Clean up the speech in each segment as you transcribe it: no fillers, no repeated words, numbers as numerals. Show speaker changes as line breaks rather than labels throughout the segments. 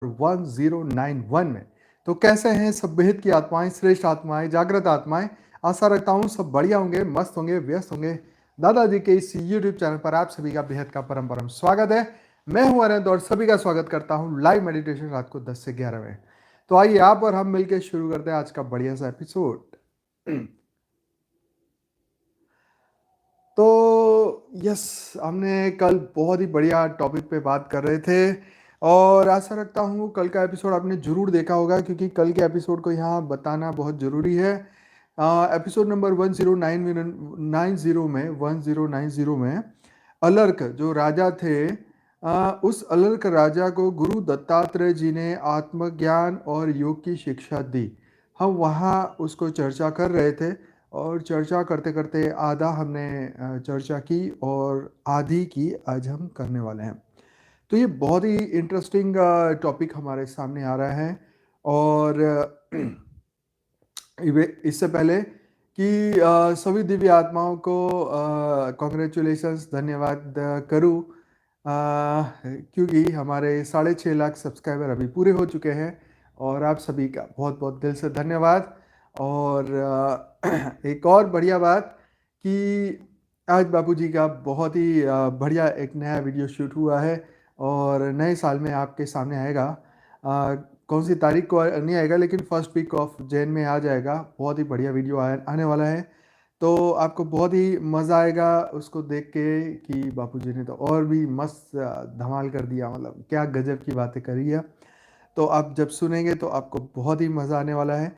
1091 में। तो कैसे हैं सब बेहद की आत्माएं, श्रेष्ठ आत्माएं, जागृत आत्माएं। आशा रखता हूं सब बढ़िया होंगे, मस्त होंगे, व्यस्त होंगे। दादाजी के इस यूट्यूब चैनल पर आप सभी का बेहद का परम परम स्वागत है। मैं हूं अनंत और सभी का स्वागत करता हूं लाइव मेडिटेशन रात को 10 से 11 में। तो आइए आप और हम मिलकर शुरू करते हैं आज का बढ़िया सा एपिसोड। तो यस, हमने कल बहुत ही बढ़िया टॉपिक पे बात कर रहे थे और आशा रखता हूँ कल का एपिसोड आपने जरूर देखा होगा, क्योंकि कल के एपिसोड को यहाँ बताना बहुत ज़रूरी है। एपिसोड नंबर 1090 में अलर्क जो राजा थे, उस अलर्क राजा को गुरु दत्तात्रेय जी ने आत्मज्ञान और योग की शिक्षा दी। हम वहाँ उसको चर्चा कर रहे थे और चर्चा करते करते आधा हमने चर्चा की और आधी की आज हम करने वाले हैं। तो ये बहुत ही इंटरेस्टिंग टॉपिक हमारे सामने आ रहा है। और इससे पहले कि सभी दिव्य आत्माओं को कॉन्ग्रेचुलेशंस, धन्यवाद करूँ, क्योंकि हमारे 6.5 लाख सब्सक्राइबर अभी पूरे हो चुके हैं और आप सभी का बहुत बहुत दिल से धन्यवाद। और एक और बढ़िया बात कि आज बापूजी का बहुत ही बढ़िया एक नया वीडियो शूट हुआ है और नए साल में आपके सामने आएगा। कौन सी तारीख को नहीं आएगा, लेकिन फर्स्ट वीक ऑफ जैन में आ जाएगा। बहुत ही बढ़िया वीडियो आने वाला है, तो आपको बहुत ही मज़ा आएगा उसको देख के कि बापूजी ने तो और भी मस्त धमाल कर दिया, मतलब क्या गजब की बातें करी है। तो आप जब सुनेंगे तो आपको बहुत ही मज़ा आने वाला है।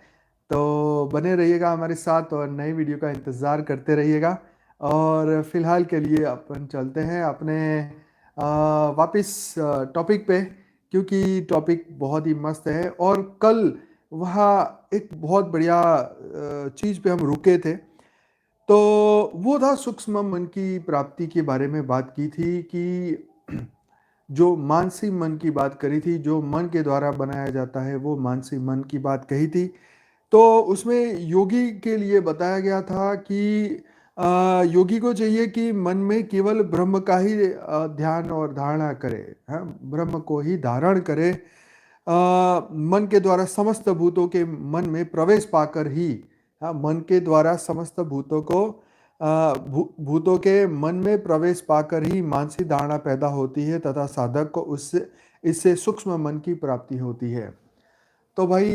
तो बने रहिएगा हमारे साथ और नई वीडियो का इंतज़ार करते रहिएगा। और फिलहाल के लिए अपन चलते हैं अपने वापस टॉपिक पे, क्योंकि टॉपिक बहुत ही मस्त है। और कल वहाँ एक बहुत बढ़िया चीज़ पे हम रुके थे, तो वो था सूक्ष्म मन की प्राप्ति के बारे में बात की थी कि जो मानसी मन की बात करी थी, जो मन के द्वारा बनाया जाता है वो मानसी मन की बात कही थी। तो उसमें योगी के लिए बताया गया था कि योगी को चाहिए कि मन में केवल ब्रह्म का ही ध्यान और धारणा करे, हाँ, ब्रह्म को ही धारण करे। मन के द्वारा समस्त भूतों के मन में प्रवेश पाकर ही, हाँ, मन के द्वारा समस्त भूतों को भूतों के मन में प्रवेश पाकर ही मानसिक धारणा पैदा होती है तथा साधक को उससे इससे सूक्ष्म मन की प्राप्ति होती है। तो भाई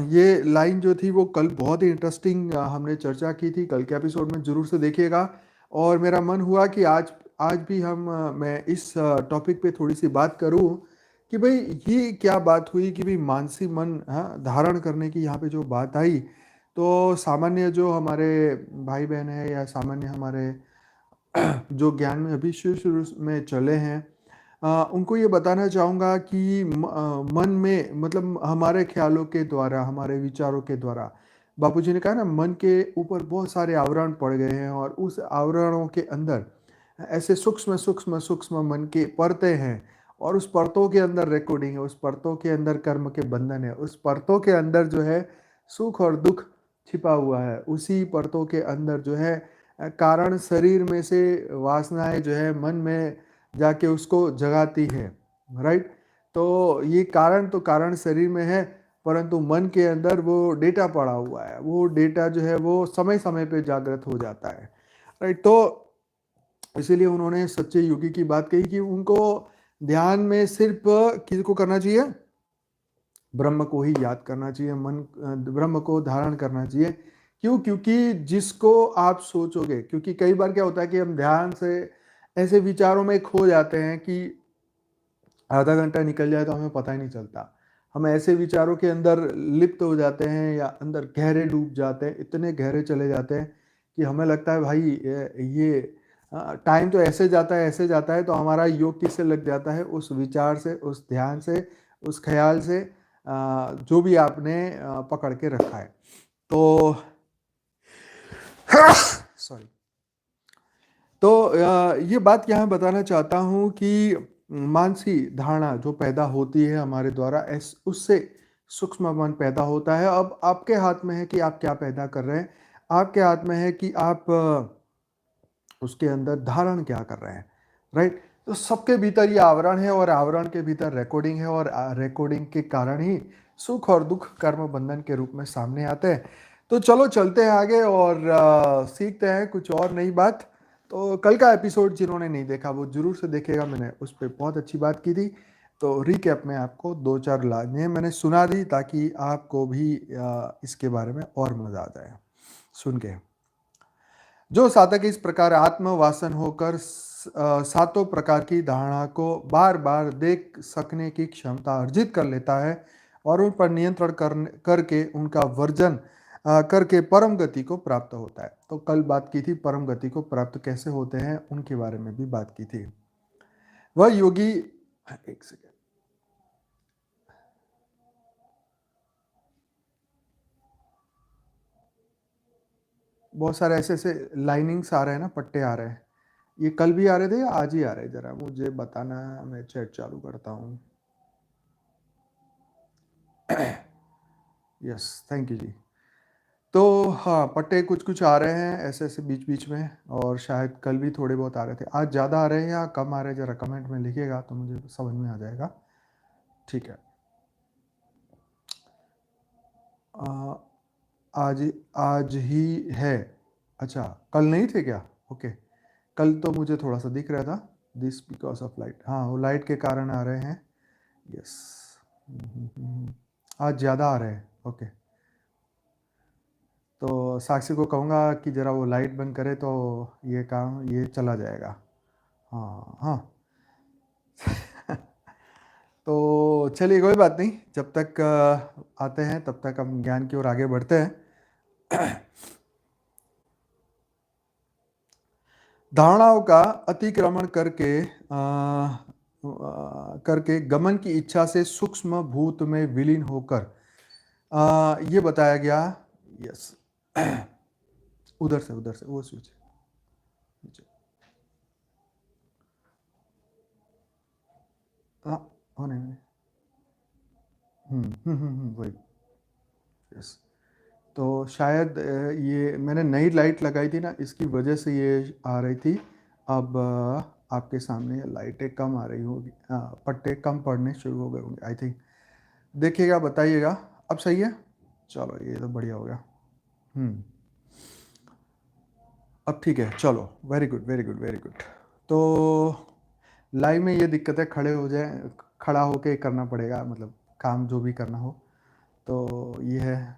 ये लाइन जो थी वो कल बहुत ही इंटरेस्टिंग हमने चर्चा की थी, कल के एपिसोड में जरूर से देखिएगा। और मेरा मन हुआ कि आज भी मैं इस टॉपिक पे थोड़ी सी बात करूं कि भाई ये क्या बात हुई कि भाई मानसिक मन, हाँ, धारण करने की यहाँ पे जो बात आई। तो सामान्य जो हमारे भाई बहन है या सामान्य हमारे जो ज्ञान में अभी शुरू शुरू में चले हैं, उनको ये बताना चाहूँगा कि मन में, मतलब हमारे ख्यालों के द्वारा, हमारे विचारों के द्वारा, बापूजी ने कहा ना, मन के ऊपर बहुत सारे आवरण पड़ गए हैं और उस आवरणों के अंदर ऐसे सूक्ष्म सूक्ष्म सूक्ष्म मन के परतें हैं और उस परतों के अंदर रिकॉर्डिंग है, उस परतों के अंदर कर्म के बंधन है, उस परतों के अंदर जो है सुख और दुख छिपा हुआ है, उसी परतों के अंदर जो है कारण शरीर में से वासनाएं जो है मन में जाके उसको जगाती है, राइट। तो ये कारण तो कारण शरीर में है, परंतु मन के अंदर वो डेटा पड़ा हुआ है, वो डेटा जो है वो समय समय पे जागृत हो जाता है, राइट। तो इसीलिए उन्होंने सच्चे योगी की बात कही कि उनको ध्यान में सिर्फ किसको करना चाहिए, ब्रह्म को ही याद करना चाहिए, मन ब्रह्म को धारण करना चाहिए। क्यों? क्योंकि जिसको आप सोचोगे, क्योंकि कई बार क्या होता है कि हम ध्यान से ऐसे विचारों में खो जाते हैं कि आधा घंटा निकल जाए तो हमें पता ही नहीं चलता। हम ऐसे विचारों के अंदर लिप्त हो जाते हैं या अंदर गहरे डूब जाते हैं, इतने गहरे चले जाते हैं कि हमें लगता है भाई ये टाइम तो ऐसे जाता है। तो हमारा योग किससे लग जाता है? उस विचार से, उस ध्यान से, उस ख्याल से, जो भी आपने पकड़ के रखा है। तो सॉरी। तो ये बात यहाँ बताना चाहता हूँ कि मानसिक धारणा जो पैदा होती है हमारे द्वारा, उससे सूक्ष्म मन पैदा होता है। अब आपके हाथ में है कि आप क्या पैदा कर रहे हैं, आपके हाथ में है कि आप उसके अंदर धारण क्या कर रहे हैं, राइट। तो सबके भीतर ये आवरण है और आवरण के भीतर रिकॉर्डिंग है और रिकॉर्डिंग के कारण ही सुख और दुख कर्म बंधन के रूप में सामने आते हैं। तो चलो चलते हैं आगे और सीखते हैं कुछ और नई बात। तो कल का एपिसोड जिन्होंने नहीं देखा वो जरूर से देखेगा, मैंने उस पर बहुत अच्छी बात की थी। तो रिकैप में आपको 2-4 लाइनें मैंने सुना दी ताकि आपको भी इसके बारे में और मजा आ जाए सुन के। जो साधक इस प्रकार आत्मवासन होकर सातों प्रकार की धारणा को बार बार देख सकने की क्षमता अर्जित कर लेता है और उन पर नियंत्रण करके उनका वर्जन करके परम गति को प्राप्त होता है। तो कल बात की थी परम गति को प्राप्त कैसे होते हैं, उनके बारे में भी बात की थी। वह योगी, एक सेकेंड, बहुत सारे ऐसे ऐसे लाइनिंग्स आ रहे हैं ना, पट्टे आ रहे हैं। ये कल भी आ रहे थे या आज ही आ रहे हैं? जरा मुझे बताना, मैं चैट चालू करता हूँ। यस, थैंक यू जी। तो हाँ, पट्टे कुछ कुछ आ रहे हैं ऐसे ऐसे बीच बीच में, और शायद कल भी थोड़े बहुत आ रहे थे। आज ज़्यादा आ रहे हैं या कम आ रहे हैं, ज़रा कमेंट में लिखिएगा तो मुझे समझ में आ जाएगा। ठीक है। आज आज ही है? अच्छा, कल नहीं थे क्या? ओके, कल तो मुझे थोड़ा सा दिख रहा था। दिस बिकॉज ऑफ लाइट, हाँ वो लाइट के कारण आ रहे हैं। यस, आज ज़्यादा आ रहे हैं। ओके, तो साक्षी को कहूँगा कि ज़रा वो लाइट बंद करे तो ये काम ये चला जाएगा। हाँ हाँ। तो चलिए कोई बात नहीं, जब तक आते हैं तब तक हम ज्ञान की ओर आगे बढ़ते हैं। धारणाओं का अतिक्रमण करके गमन की इच्छा से सूक्ष्म भूत में विलीन होकर ये बताया गया। यस, उधर से वो स्विच नीचे। हाँ, होने में वही। यस, तो शायद ये मैंने नई लाइट लगाई थी ना, इसकी वजह से ये आ रही थी। अब आपके सामने लाइटें कम आ रही होगी, पट्टे कम पड़ने शुरू हो गए होंगे आई थिंक। देखिएगा, बताइएगा। अब सही है? चलो ये तो बढ़िया हो गया। अब ठीक है, चलो, very good very good very good. तो लाइव में ये दिक्कत है, खड़े हो जाए, खड़ा होके करना पड़ेगा, मतलब काम जो भी करना हो तो ये है।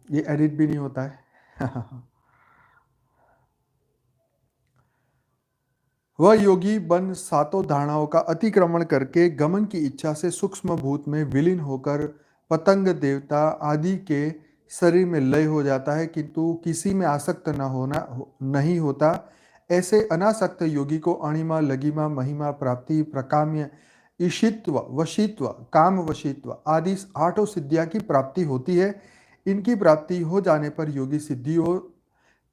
ये एडिट भी नहीं होता है। वह योगी बन सातों धारणाओं का अतिक्रमण करके गमन की इच्छा से सूक्ष्म भूत में विलीन होकर पतंग देवता आदि के शरीर में लय हो जाता है, किंतु किसी में आसक्त नहीं होता। ऐसे अनासक्त योगी को अणिमा लगिमा महिमा प्राप्ति प्रकाम्य ईशित्व वशित्व काम वशित्व आदि आठों सिद्धियां की प्राप्ति होती है। इनकी प्राप्ति हो जाने पर योगी सिद्धियों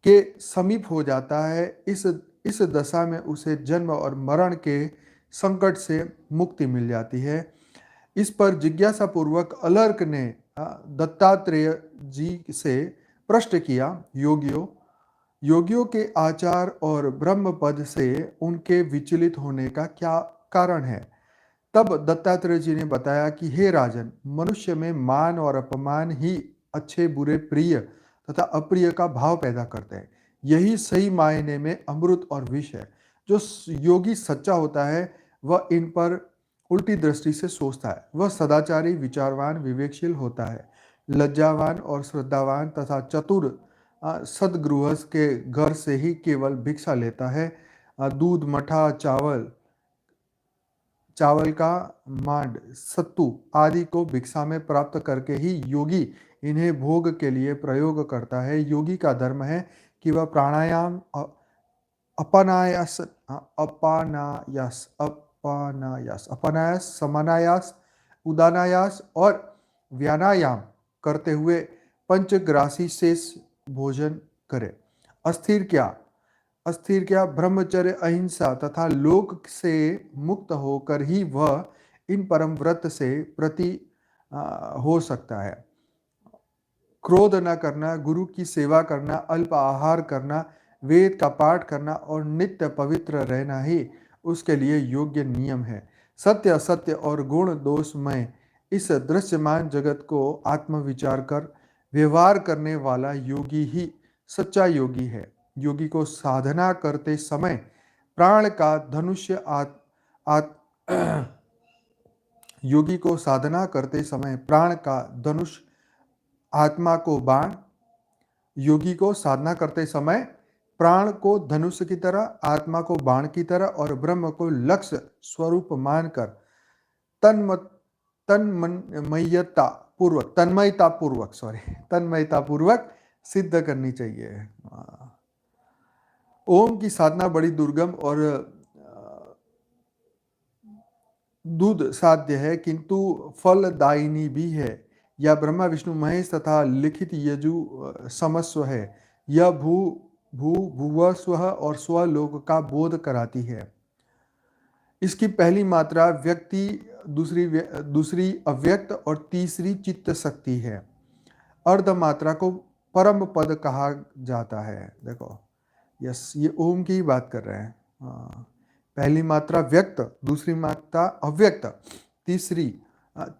के समीप हो जाता है। इस दशा में उसे जन्म और मरण के संकट से मुक्ति मिल जाती है। इस पर जिज्ञासा पूर्वक अलर्क ने दत्तात्रेय जी से प्रश्न किया, योगियों के आचार और ब्रह्म पद से उनके विचलित होने का क्या कारण है? तब दत्तात्रेय जी ने बताया कि हे राजन, मनुष्य में मान और अपमान ही अच्छे बुरे प्रिय तथा अप्रिय का भाव पैदा करते हैं। यही सही मायने में अमृत और विष है। जो योगी सच्चा होता है वह इन पर उल्टी दृष्टि से सोचता है। वह सदाचारी, विचारवान, विवेकशील होता है, लज्जावान और श्रद्धावान तथा चतुर सदगृहस्थ के घर से ही केवल भिक्षा लेता है। दूध, मठा, चावल का मांड, सत्तू आदि को भिक्षा में प्राप्त करके ही योगी इन्हें भोग के लिए प्रयोग करता है। योगी का धर्म है कि वह प्राणायाम, अपनायास अपनायास अपनायास अपनायास समानायास उदानायास और व्यायाम करते हुए पंचग्रासी शेष भोजन करे। अस्थिर क्या ब्रह्मचर्य, अहिंसा तथा लोक से मुक्त होकर ही वह इन परम व्रत से प्रति हो सकता है। क्रोध न करना, गुरु की सेवा करना, अल्प आहार करना, वेद का पाठ करना और नित्य पवित्र रहना ही उसके लिए योग्य नियम है। सत्य असत्य और गुण दोषमय इस दृश्यमान जगत को आत्मविचार कर व्यवहार करने वाला योगी ही सच्चा योगी है। योगी को साधना करते समय प्राण का धनुष्य आत योगी को साधना करते समय प्राण का धनुष, आत्मा को बाण। योगी को साधना करते समय प्राण को धनुष की तरह, आत्मा को बाण की तरह और ब्रह्म को लक्ष्य स्वरूप मानकर तन्मयता पूर्वक सिद्ध करनी चाहिए। ओम की साधना बड़ी दुर्गम और दूध साध्य है, किंतु फलदायिनी भी है। यह ब्रह्मा विष्णु महेश तथा लिखित यजु समस्व है। यह भूव स्व और स्वलोक का बोध कराती है। इसकी पहली मात्रा व्यक्ति, दूसरी अव्यक्त और तीसरी चित्त शक्ति है। अर्ध मात्रा को परम पद कहा जाता है। देखो, यस, ये ओम की बात कर रहे हैं। पहली मात्रा व्यक्त, दूसरी मात्रा अव्यक्त, तीसरी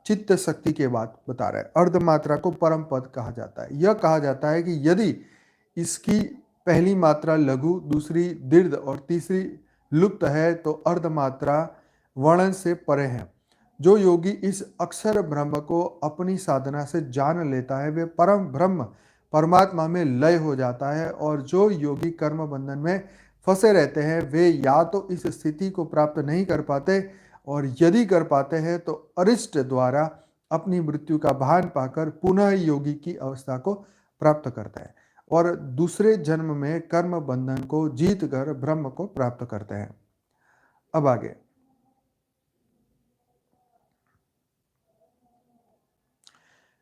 चित्त शक्ति के बात बता रहे हैं। अर्ध मात्रा को परम पद कहा जाता है। यह कहा जाता है कि यदि इसकी पहली मात्रा लघु, दूसरी दीर्घ और तीसरी लुप्त है तो अर्ध मात्रा वर्णन से परे है। जो योगी इस अक्षर ब्रह्म को अपनी साधना से जान लेता है वे परम ब्रह्म परमात्मा में लय हो जाता है। और जो योगी कर्म बंधन में फंसे रहते हैं वे या तो इस स्थिति को प्राप्त नहीं कर पाते और यदि कर पाते हैं तो अरिष्ट द्वारा अपनी मृत्यु का भान पाकर पुनः योगी की अवस्था को प्राप्त करते हैं और दूसरे जन्म में कर्म बंधन को जीत कर ब्रह्म को प्राप्त करते हैं। अब आगे,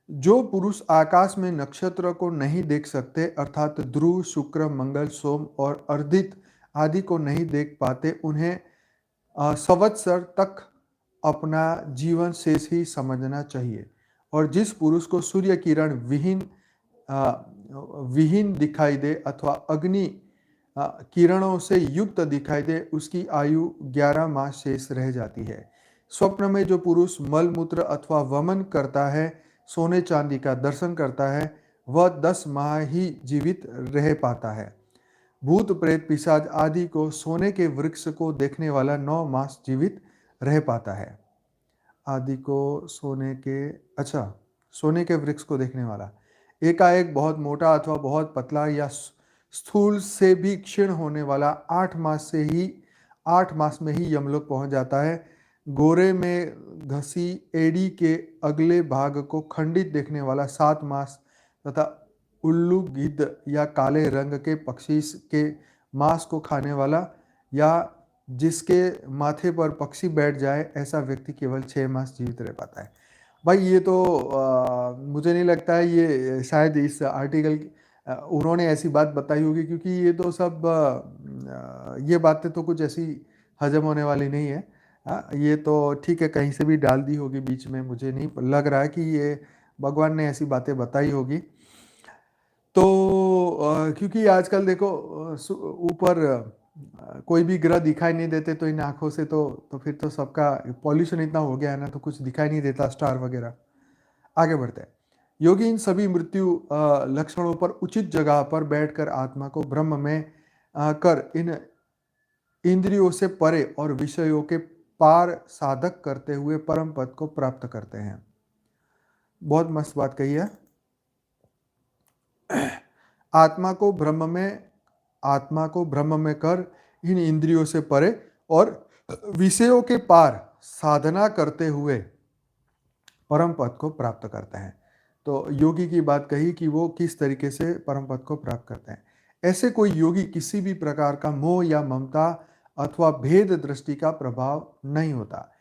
जो पुरुष आकाश में नक्षत्र को नहीं देख सकते अर्थात ध्रुव, शुक्र, मंगल, सोम और अर्दित आदि को नहीं देख पाते, उन्हें संवत्सर तक अपना जीवन शेष ही समझना चाहिए। और जिस पुरुष को सूर्य किरण विहीन दिखाई दे अथवा अग्नि किरणों से युक्त दिखाई दे उसकी आयु 11 मास शेष रह जाती है। स्वप्न में जो पुरुष मलमूत्र अथवा वमन करता है, सोने चांदी का दर्शन करता है, वह 10 माह ही जीवित रह पाता है। भूत प्रेत पिशाच आदि को सोने के वृक्ष को देखने वाला 9 मास जीवित रह पाता है। आदि को सोने के वृक्ष को देखने वाला एकाएक बहुत मोटा अथवा बहुत पतला या स्थूल से भी क्षीण होने वाला 8 मास में ही यमलोक पहुंच जाता है। गोरे में घसी एड़ी के अगले भाग को खंडित देखने वाला 7 मास तथा उल्लू, गिद्ध या काले रंग के पक्षी के मांस को खाने वाला या जिसके माथे पर पक्षी बैठ जाए ऐसा व्यक्ति केवल 6 मास जीवित रह पाता है। भाई ये तो मुझे नहीं लगता है ये शायद इस आर्टिकल उन्होंने ऐसी बात बताई होगी, क्योंकि ये तो सब ये बातें तो कुछ ऐसी हजम होने वाली नहीं है। ये तो ठीक है, कहीं से भी डाल दी होगी बीच में, मुझे नहीं लग रहा है कि ये भगवान ने ऐसी बातें बताई होगी। तो क्योंकि आजकल देखो ऊपर कोई भी ग्रह दिखाई नहीं देते, तो इन आंखों से तो फिर तो सबका पॉल्यूशन इतना हो गया है ना, तो कुछ दिखाई नहीं देता, स्टार वगैरह। आगे बढ़ते हैं। योगी इन सभी मृत्यु लक्षणों पर उचित जगह पर बैठकर आत्मा को ब्रह्म में कर इन इंद्रियों से परे और विषयों के पार साधक करते हुए परम पद को प्राप्त करते हैं। बहुत मस्त बात कही है। आत्मा को ब्रह्म में कर इन इंद्रियों से परे और विषयों के पार साधना करते हुए परम पद को प्राप्त करते हैं। तो योगी की बात कही कि वो किस तरीके से परम पद को प्राप्त करते हैं। ऐसे कोई योगी किसी भी प्रकार का मोह या ममता अथवा भेद दृष्टि का प्रभाव नहीं होता।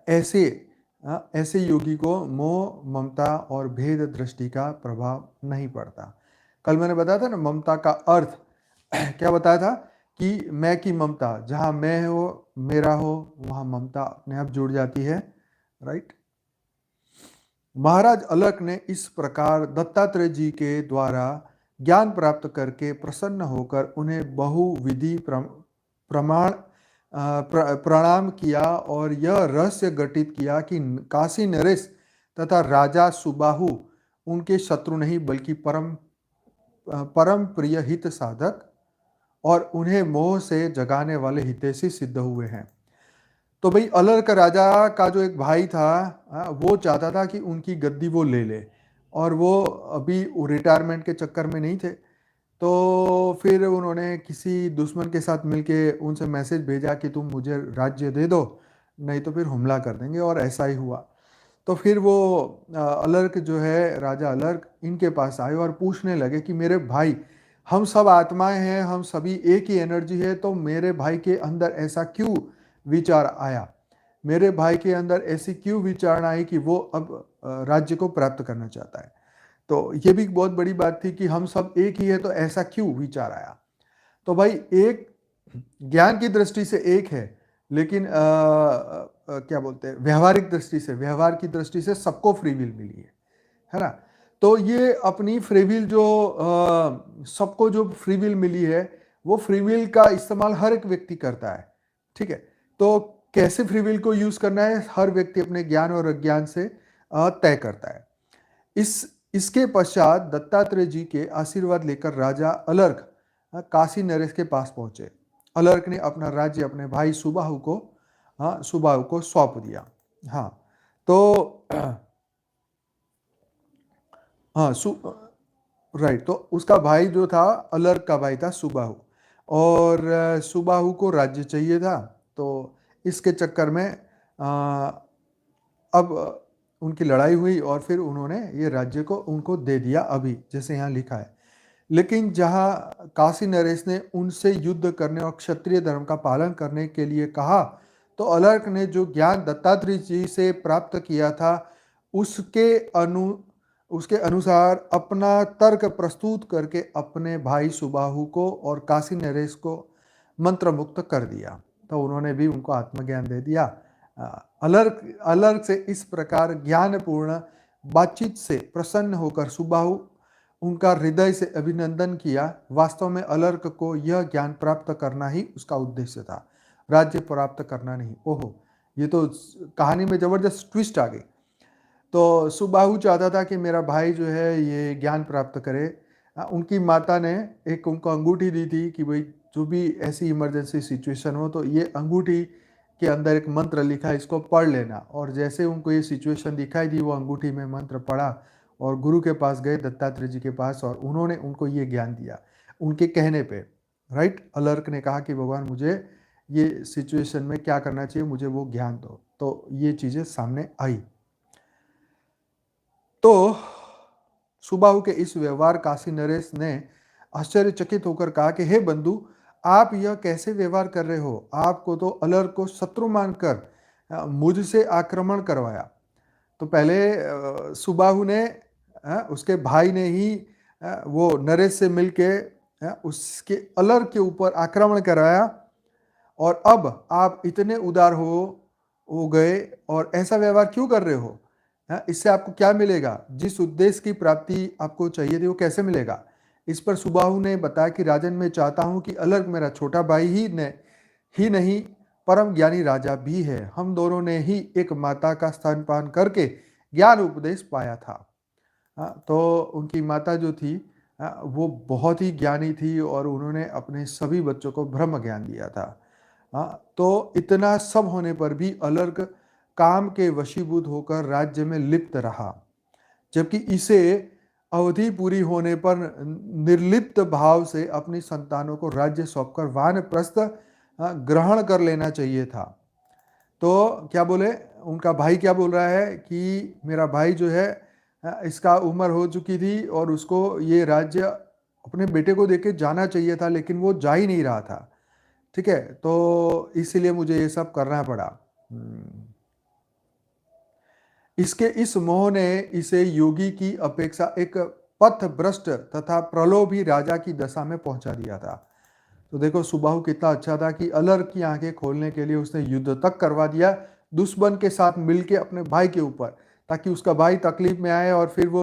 ऐसे योगी को मोह, ममता और भेद दृष्टि का प्रभाव नहीं पड़ता। कल मैंने बताया था ना, ममता का अर्थ क्या बताया था कि मैं की ममता, जहां मैं हो, मेरा हो, वहां ममता अपने आप जुड़ जाती है। राइट। महाराज अलख ने इस प्रकार दत्तात्रेय जी के द्वारा ज्ञान प्राप्त करके प्रसन्न होकर उन्हें बहुविधि प्रमाण प्रणाम किया और यह रहस्य घटित किया कि काशी नरेश तथा राजा सुबाहु उनके शत्रु नहीं बल्कि परम प्रिय हित साधक और उन्हें मोह से जगाने वाले हितैषी सिद्ध हुए हैं। तो भाई अलर्क राजा का जो एक भाई था, वो चाहता था कि उनकी गद्दी वो ले ले, और वो अभी रिटायरमेंट के चक्कर में नहीं थे। तो फिर उन्होंने किसी दुश्मन के साथ मिलके उनसे मैसेज भेजा कि तुम मुझे राज्य दे दो, नहीं तो फिर हमला कर देंगे, और ऐसा ही हुआ। तो फिर वो अलर्क जो है, राजा अलर्क इनके पास आए और पूछने लगे कि मेरे भाई, हम सब आत्माएं हैं, हम सभी एक ही एनर्जी है, तो मेरे भाई के अंदर ऐसा क्यों विचार आया, मेरे भाई के अंदर ऐसी क्यों विचारणा आई कि वो अब राज्य को प्राप्त करना चाहता है। तो ये भी बहुत बड़ी बात थी कि हम सब एक ही है, तो ऐसा क्यों विचार आया। तो भाई एक ज्ञान की दृष्टि से एक है, लेकिन क्या बोलते हैं, व्यवहारिक दृष्टि से, व्यवहार की दृष्टि से सबको फ्री विल मिली है ना। तो ये अपनी फ्री विल जो सबको जो फ्री विल मिली है, वो फ्री विल का इस्तेमाल हर एक व्यक्ति करता है, ठीक है। तो कैसे फ्री विल को यूज करना है, हर व्यक्ति अपने ज्ञान और अज्ञान से तय करता है। इसके पश्चात दत्तात्रेय जी के आशीर्वाद लेकर राजा अलर्क काशी नरेश के पास पहुंचे। अलर्क ने अपना राज्य अपने भाई सुबाहु को सौंप दिया। हाँ, तो हाँ राइट, तो उसका भाई जो था, अलर्क का भाई था सुबाहु, और सुबाहु को राज्य चाहिए था। तो इसके चक्कर में अब उनकी लड़ाई हुई और फिर उन्होंने ये राज्य को उनको दे दिया, अभी जैसे यहाँ लिखा है। लेकिन जहाँ काशी नरेश ने उनसे युद्ध करने और क्षत्रिय धर्म का पालन करने के लिए कहा, तो अलर्क ने जो ज्ञान दत्तात्रेय जी से प्राप्त किया था उसके अनुसार अपना तर्क प्रस्तुत करके अपने भाई सुबाहु को और काशी नरेश को मंत्र मुक्त कर दिया। तो उन्होंने भी उनको आत्मज्ञान दे दिया। अलर्क से इस प्रकार ज्ञानपूर्ण बातचीत से प्रसन्न होकर सुबाहु उनका हृदय से अभिनंदन किया। वास्तव में अलर्क को यह ज्ञान प्राप्त करना ही उसका उद्देश्य था, राज्य प्राप्त करना नहीं। ओहो, ये तो कहानी में जबरदस्त ट्विस्ट आ गई। तो सुबाहु चाहता था कि मेरा भाई जो है ये ज्ञान प्राप्त करे। उनकी माता ने एक उनको अंगूठी दी थी कि भाई जो भी ऐसी इमरजेंसी सिचुएशन हो तो ये अंगूठी के अंदर एक मंत्र लिखा है, इसको पढ़ लेना। और जैसे उनको ये सिचुएशन दिखाई दी, वो अंगूठी में मंत्र पढ़ा और गुरु के पास गए, दत्तात्रेय जी के पास, और उन्होंने उनको ये ज्ञान दिया उनके कहने पे। राइट, अलर्क ने कहा कि भगवान मुझे ये सिचुएशन में क्या करना चाहिए, मुझे वो ज्ञान दो। तो ये चीजें सामने आई। तो सुबाहु के इस व्यवहार काशी नरेश ने आश्चर्यचकित होकर कहा कि हे बंधु, आप यह कैसे व्यवहार कर रहे हो, आपको तो अलर्क को शत्रु मानकर मुझसे आक्रमण करवाया। तो पहले सुबाहु ने उसके भाई ने ही वो नरेश से मिलके उसके अलर्क के ऊपर आक्रमण कराया, और अब आप इतने उदार हो गए और ऐसा व्यवहार क्यों कर रहे हो। इससे आपको क्या मिलेगा, जिस उद्देश्य की प्राप्ति आपको चाहिए थी वो कैसे मिलेगा। इस पर सुबाहु ने बताया कि राजन, मैं चाहता हूं कि अलर्क मेरा छोटा भाई ही नहीं परम ज्ञानी राजा भी है। हम दोनों ने ही एक माता का स्तनपान करके ज्ञान उपदेश पाया था। तो उनकी माता जो थी वो बहुत ही ज्ञानी थी और उन्होंने अपने सभी बच्चों को ब्रह्म ज्ञान दिया था। तो इतना सब होने पर भी अलर्क काम के वशीभूत होकर राज्य में लिप्त रहा, जबकि इसे अवधि पूरी होने पर निर्लिप्त भाव से अपनी संतानों को राज्य सौंपकर वानप्रस्थ ग्रहण कर लेना चाहिए था। तो क्या बोले, उनका भाई क्या बोल रहा है कि मेरा भाई जो है इसका उम्र हो चुकी थी और उसको ये राज्य अपने बेटे को देके जाना चाहिए था, लेकिन वो जा ही नहीं रहा था। ठीक है, तो इसीलिए मुझे ये सब करना पड़ा। इसके इस मोह ने इसे योगी की अपेक्षा एक पथभ्रष्ट तथा प्रलोभी राजा की दशा में पहुंचा दिया था। तो देखो सुबाहु कितना अच्छा था कि अलर्क की आंखें खोलने के लिए उसने युद्ध तक करवा दिया दुश्मन के साथ मिलके अपने भाई के ऊपर, ताकि उसका भाई तकलीफ में आए और फिर वो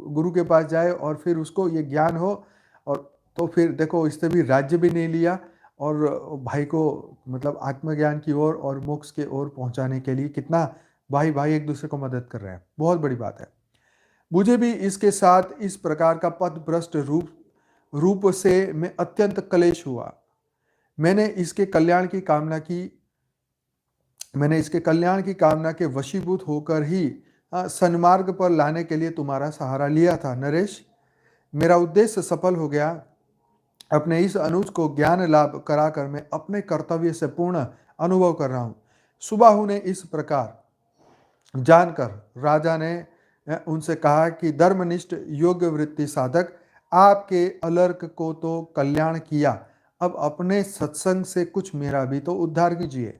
गुरु के पास जाए और फिर उसको ये ज्ञान हो तो फिर देखो इसने भी राज्य भी नहीं लिया और भाई को मतलब आत्मज्ञान की ओर और मोक्ष की ओर पहुंचाने के लिए कितना भाई भाई एक दूसरे को मदद कर रहे हैं, बहुत बड़ी बात है। मुझे भी इसके साथ इस प्रकार का पथभ्रष्ट रूप रूप से मैं अत्यंत क्लेश हुआ। मैंने इसके कल्याण की कामना की मैंने इसके कल्याण की कामना के वशीभूत होकर ही सन्मार्ग पर लाने के लिए तुम्हारा सहारा लिया था नरेश। मेरा उद्देश्य सफल हो गया। अपने इस अनुज को ज्ञान लाभ कराकर मैं अपने कर्तव्य से पूर्ण अनुभव कर रहा हूं। सुबाहु ने इस प्रकार जानकर राजा ने उनसे कहा कि धर्मनिष्ठ योग्य वृत्ति साधक आपके अलर्क को तो कल्याण किया, अब अपने सत्संग से कुछ मेरा भी तो उद्धार कीजिए।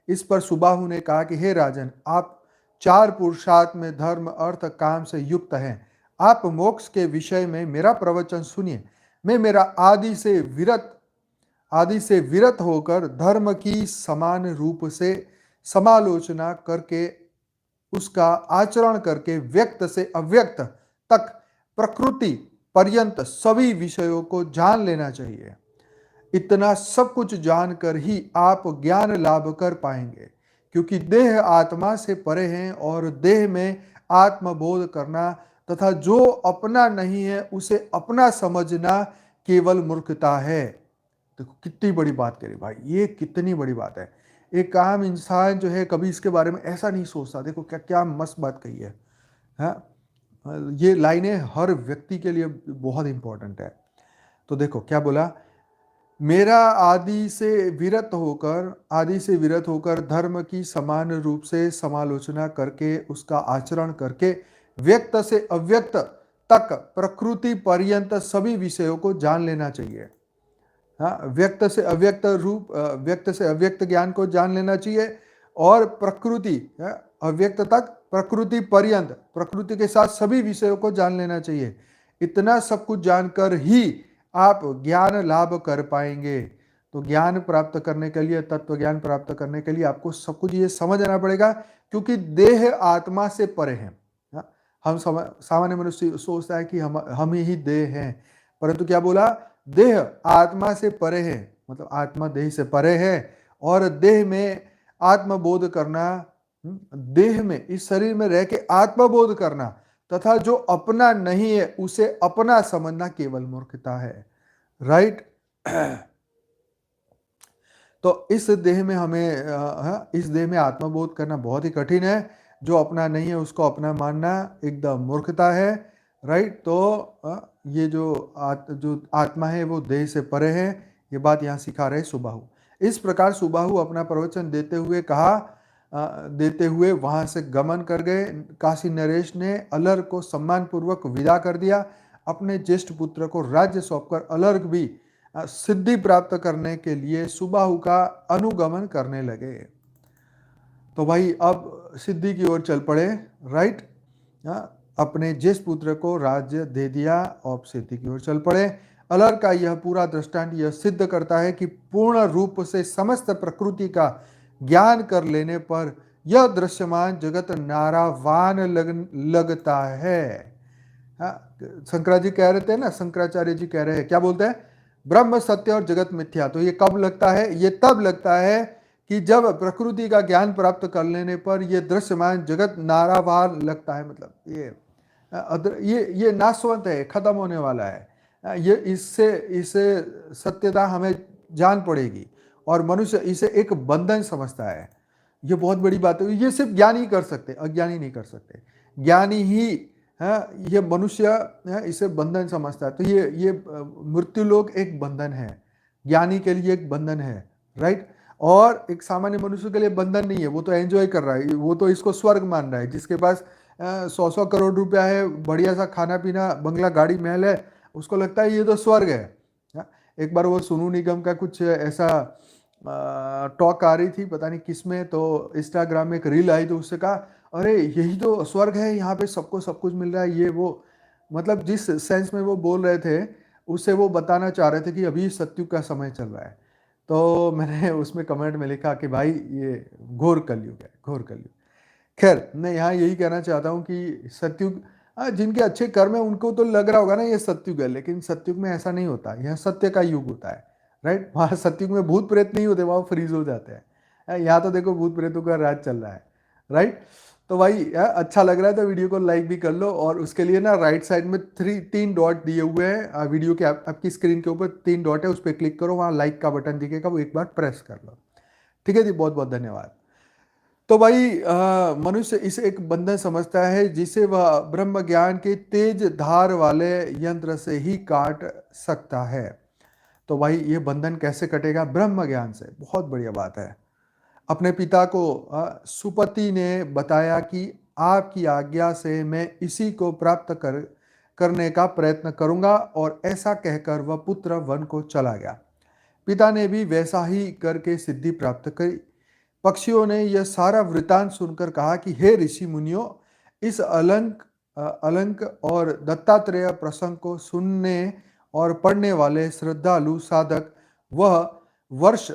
इस पर सुबाहु ने कहा कि हे राजन, आप चार पुरुषार्थ में धर्म अर्थ काम से युक्त हैं। आप मोक्ष के विषय में मेरा प्रवचन सुनिए। मैं मेरा आदि से विरत होकर धर्म की समान रूप से समालोचना करके उसका आचरण करके व्यक्त से अव्यक्त तक प्रकृति पर्यंत सभी विषयों को जान लेना चाहिए। इतना सब कुछ जानकर ही आप ज्ञान लाभ कर पाएंगे, क्योंकि देह आत्मा से परे हैं और देह में आत्मबोध करना तथा जो अपना नहीं है उसे अपना समझना केवल मूर्खता है। देखो कितनी बड़ी बात करी भाई, ये कितनी बड़ी बात है। एक आम इंसान जो है कभी इसके बारे में ऐसा नहीं सोचता। देखो क्या क्या मस्त बात कही है, हाँ? ये लाइनें हर व्यक्ति के लिए बहुत इंपॉर्टेंट है। तो देखो क्या बोला, मेरा आदि से विरत होकर धर्म की समान रूप से समालोचना करके उसका आचरण करके व्यक्त से अव्यक्त तक प्रकृति पर्यंत सभी विषयों को जान लेना चाहिए। हाँ, व्यक्त से अव्यक्त ज्ञान को जान लेना चाहिए और प्रकृति अव्यक्त तक प्रकृति पर्यंत प्रकृति के साथ सभी विषयों को जान लेना चाहिए। इतना सब कुछ जानकर ही आप ज्ञान लाभ कर पाएंगे। तो ज्ञान प्राप्त करने के लिए, तत्व ज्ञान प्राप्त करने के लिए आपको सब कुछ ये समझना पड़ेगा, क्योंकि देह आत्मा से परे है। हम सामान्य मनुष्य सोचता है कि हम ही देह हैं, परंतु क्या बोला, देह आत्मा से परे है, मतलब आत्मा देह से परे है। और देह में आत्मबोध करना, देह में इस शरीर में रह के आत्मबोध करना तथा जो अपना नहीं है उसे अपना समझना केवल मूर्खता है। राइट। तो इस देह में इस देह में आत्मबोध करना बहुत ही कठिन है। जो अपना नहीं है उसको अपना मानना एकदम मूर्खता है। राइट। तो ये जो आत्मा है वो देह से परे है, ये बात यहाँ सिखा रहे सुबाहु। इस प्रकार सुबाहु अपना प्रवचन देते हुए वहां से गमन कर गए। काशी नरेश ने अलर को सम्मान पूर्वक विदा कर दिया। अपने ज्येष्ठ पुत्र को राज्य सौंपकर अलर्क भी सिद्धि प्राप्त करने के लिए सुबाहु का अनुगमन करने लगे। तो भाई अब सिद्धि की ओर चल पड़े। राइट। अपने ज्येष्ठ पुत्र को राज्य दे दिया और सिद्धि की ओर चल पड़े। अलर का यह पूरा दृष्टांत यह सिद्ध करता है कि पूर्ण रूप से समस्त प्रकृति का ज्ञान कर लेने पर यह दृश्यमान जगत नारावान लगता है। शंकराचार्य जी कह रहे थे ना, शंकराचार्य जी कह रहे हैं, क्या बोलते हैं, ब्रह्म सत्य और जगत मिथ्या। तो ये कब लगता है, ये तब लगता है कि जब प्रकृति का ज्ञान प्राप्त कर लेने पर यह दृश्यमान जगत नारावान लगता है। मतलब ये नाशवंत है, खत्म होने वाला है। ये इससे सत्यता हमें जान पड़ेगी और मनुष्य इसे एक बंधन समझता है। ये बहुत बड़ी बात है। ये सिर्फ ज्ञानी कर सकते, अज्ञानी नहीं कर सकते। ज्ञानी ही ये मनुष्य इसे बंधन समझता है। तो ये मृत्यु लोक एक बंधन है, ज्ञानी के लिए एक बंधन है। राइट। और एक सामान्य मनुष्य के लिए बंधन नहीं है, वो तो एंजॉय कर रहा है, वो तो इसको स्वर्ग मान रहा है। जिसके पास 100 करोड़ रुपया है, बढ़िया सा खाना पीना, बंगला, गाड़ी, महल है, उसको लगता है ये तो स्वर्ग है। एक बार वो सोनू निगम का कुछ ऐसा टॉक आ रही थी, पता नहीं किस में, तो इंस्टाग्राम में एक रील आई, तो उससे कहा अरे यही तो स्वर्ग है, यहाँ पे सबको सब कुछ मिल रहा है, ये वो। मतलब जिस सेंस में वो बोल रहे थे उससे वो बताना चाह रहे थे कि अभी सत्युग का समय चल रहा है। तो मैंने उसमें कमेंट में लिखा कि भाई ये घोर कलयुग है, घोर कलयुग। खैर मैं यहाँ यही कहना चाहता हूँ कि सत्युग जिनके अच्छे कर्म है उनको तो लग रहा होगा ना ये सतयुग है, लेकिन सतयुग में ऐसा नहीं होता, यह सत्य का युग होता है। राइट, वहाँ सतयुग में भूत प्रेत नहीं होते, वहाँ फ्रीज हो जाते हैं। यहाँ तो देखो भूत प्रेतों का राज चल रहा है। राइट, तो भाई अच्छा लग रहा है तो वीडियो को लाइक भी कर लो, और उसके लिए ना राइट साइड में तीन डॉट दिए हुए हैं वीडियो के आपकी स्क्रीन के ऊपर 3 डॉट है, उस पर क्लिक करो, वहाँ लाइक का बटन दिखेगा, वो एक बार प्रेस कर लो। ठीक है जी, बहुत बहुत धन्यवाद। तो भाई मनुष्य इसे एक बंधन समझता है जिसे वह ब्रह्म ज्ञान के तेज धार वाले यंत्र से ही काट सकता है। तो भाई ये बंधन कैसे कटेगा? ब्रह्म ज्ञान से। बहुत बढ़िया बात है। अपने पिता को सुपति ने बताया कि आपकी आज्ञा से मैं इसी को प्राप्त करने का प्रयत्न करूंगा, और ऐसा कहकर वह पुत्र वन को चला गया। पिता ने भी वैसा ही करके सिद्धि प्राप्त करी। पक्षियों ने यह सारा वृतांत सुनकर कहा कि हे ऋषि मुनियों, इस अलंक और दत्तात्रेय प्रसंग को सुनने और पढ़ने वाले श्रद्धालु साधक वर्ष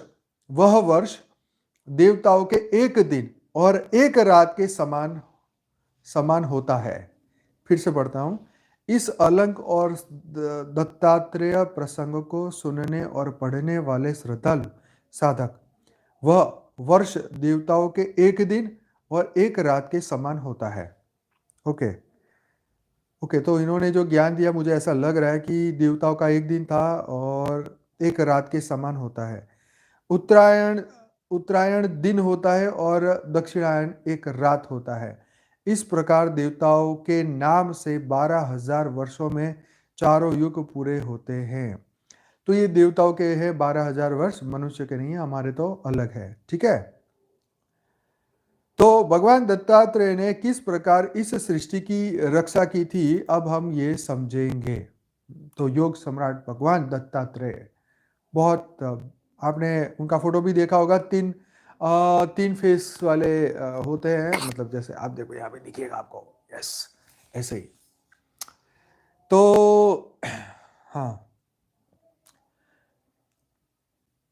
वह वर्ष देवताओं के एक दिन और एक रात के समान समान होता है। फिर से पढ़ता हूं, इस अलंक और दत्तात्रेय प्रसंग को सुनने और पढ़ने वाले श्रद्धालु साधक वह वर्ष देवताओं के एक दिन और एक रात के समान होता है। ओके ओके, तो इन्होंने जो ज्ञान दिया मुझे ऐसा लग रहा है कि देवताओं का एक दिन था और एक रात के समान होता है। उत्तरायण उत्तरायण दिन होता है और दक्षिणायन एक रात होता है। इस प्रकार देवताओं के नाम से 12,000 वर्षों में चारों युग पूरे होते हैं। तो ये देवताओं के हैं 12,000 वर्ष, मनुष्य के नहीं है, हमारे तो अलग है। ठीक है, तो भगवान दत्तात्रेय ने किस प्रकार इस सृष्टि की रक्षा की थी, अब हम ये समझेंगे। तो योग सम्राट भगवान दत्तात्रेय, बहुत आपने उनका फोटो भी देखा होगा, तीन फेस वाले होते हैं, मतलब जैसे आप देखो यहाँ पे दिखेगा आपको, यस ऐसे ही। तो हाँ,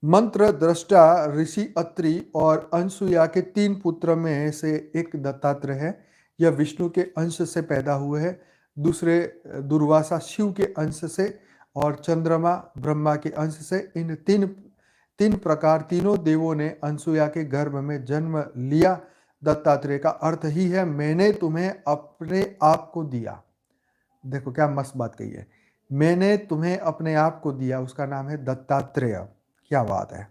मंत्र दृष्टा ऋषि अत्रि और अनसुया के 3 पुत्र में से एक दत्तात्रेय है। यह विष्णु के अंश से पैदा हुए हैं, दूसरे दुर्वासा शिव के अंश से, और चंद्रमा ब्रह्मा के अंश से। इन तीन प्रकार तीनों देवों ने अनसुया के गर्भ में जन्म लिया। दत्तात्रेय का अर्थ ही है मैंने तुम्हें अपने आप को दिया। देखो क्या मस्त बात कही है, मैंने तुम्हें अपने आप को दिया, उसका नाम है दत्तात्रेय। क्या बात है।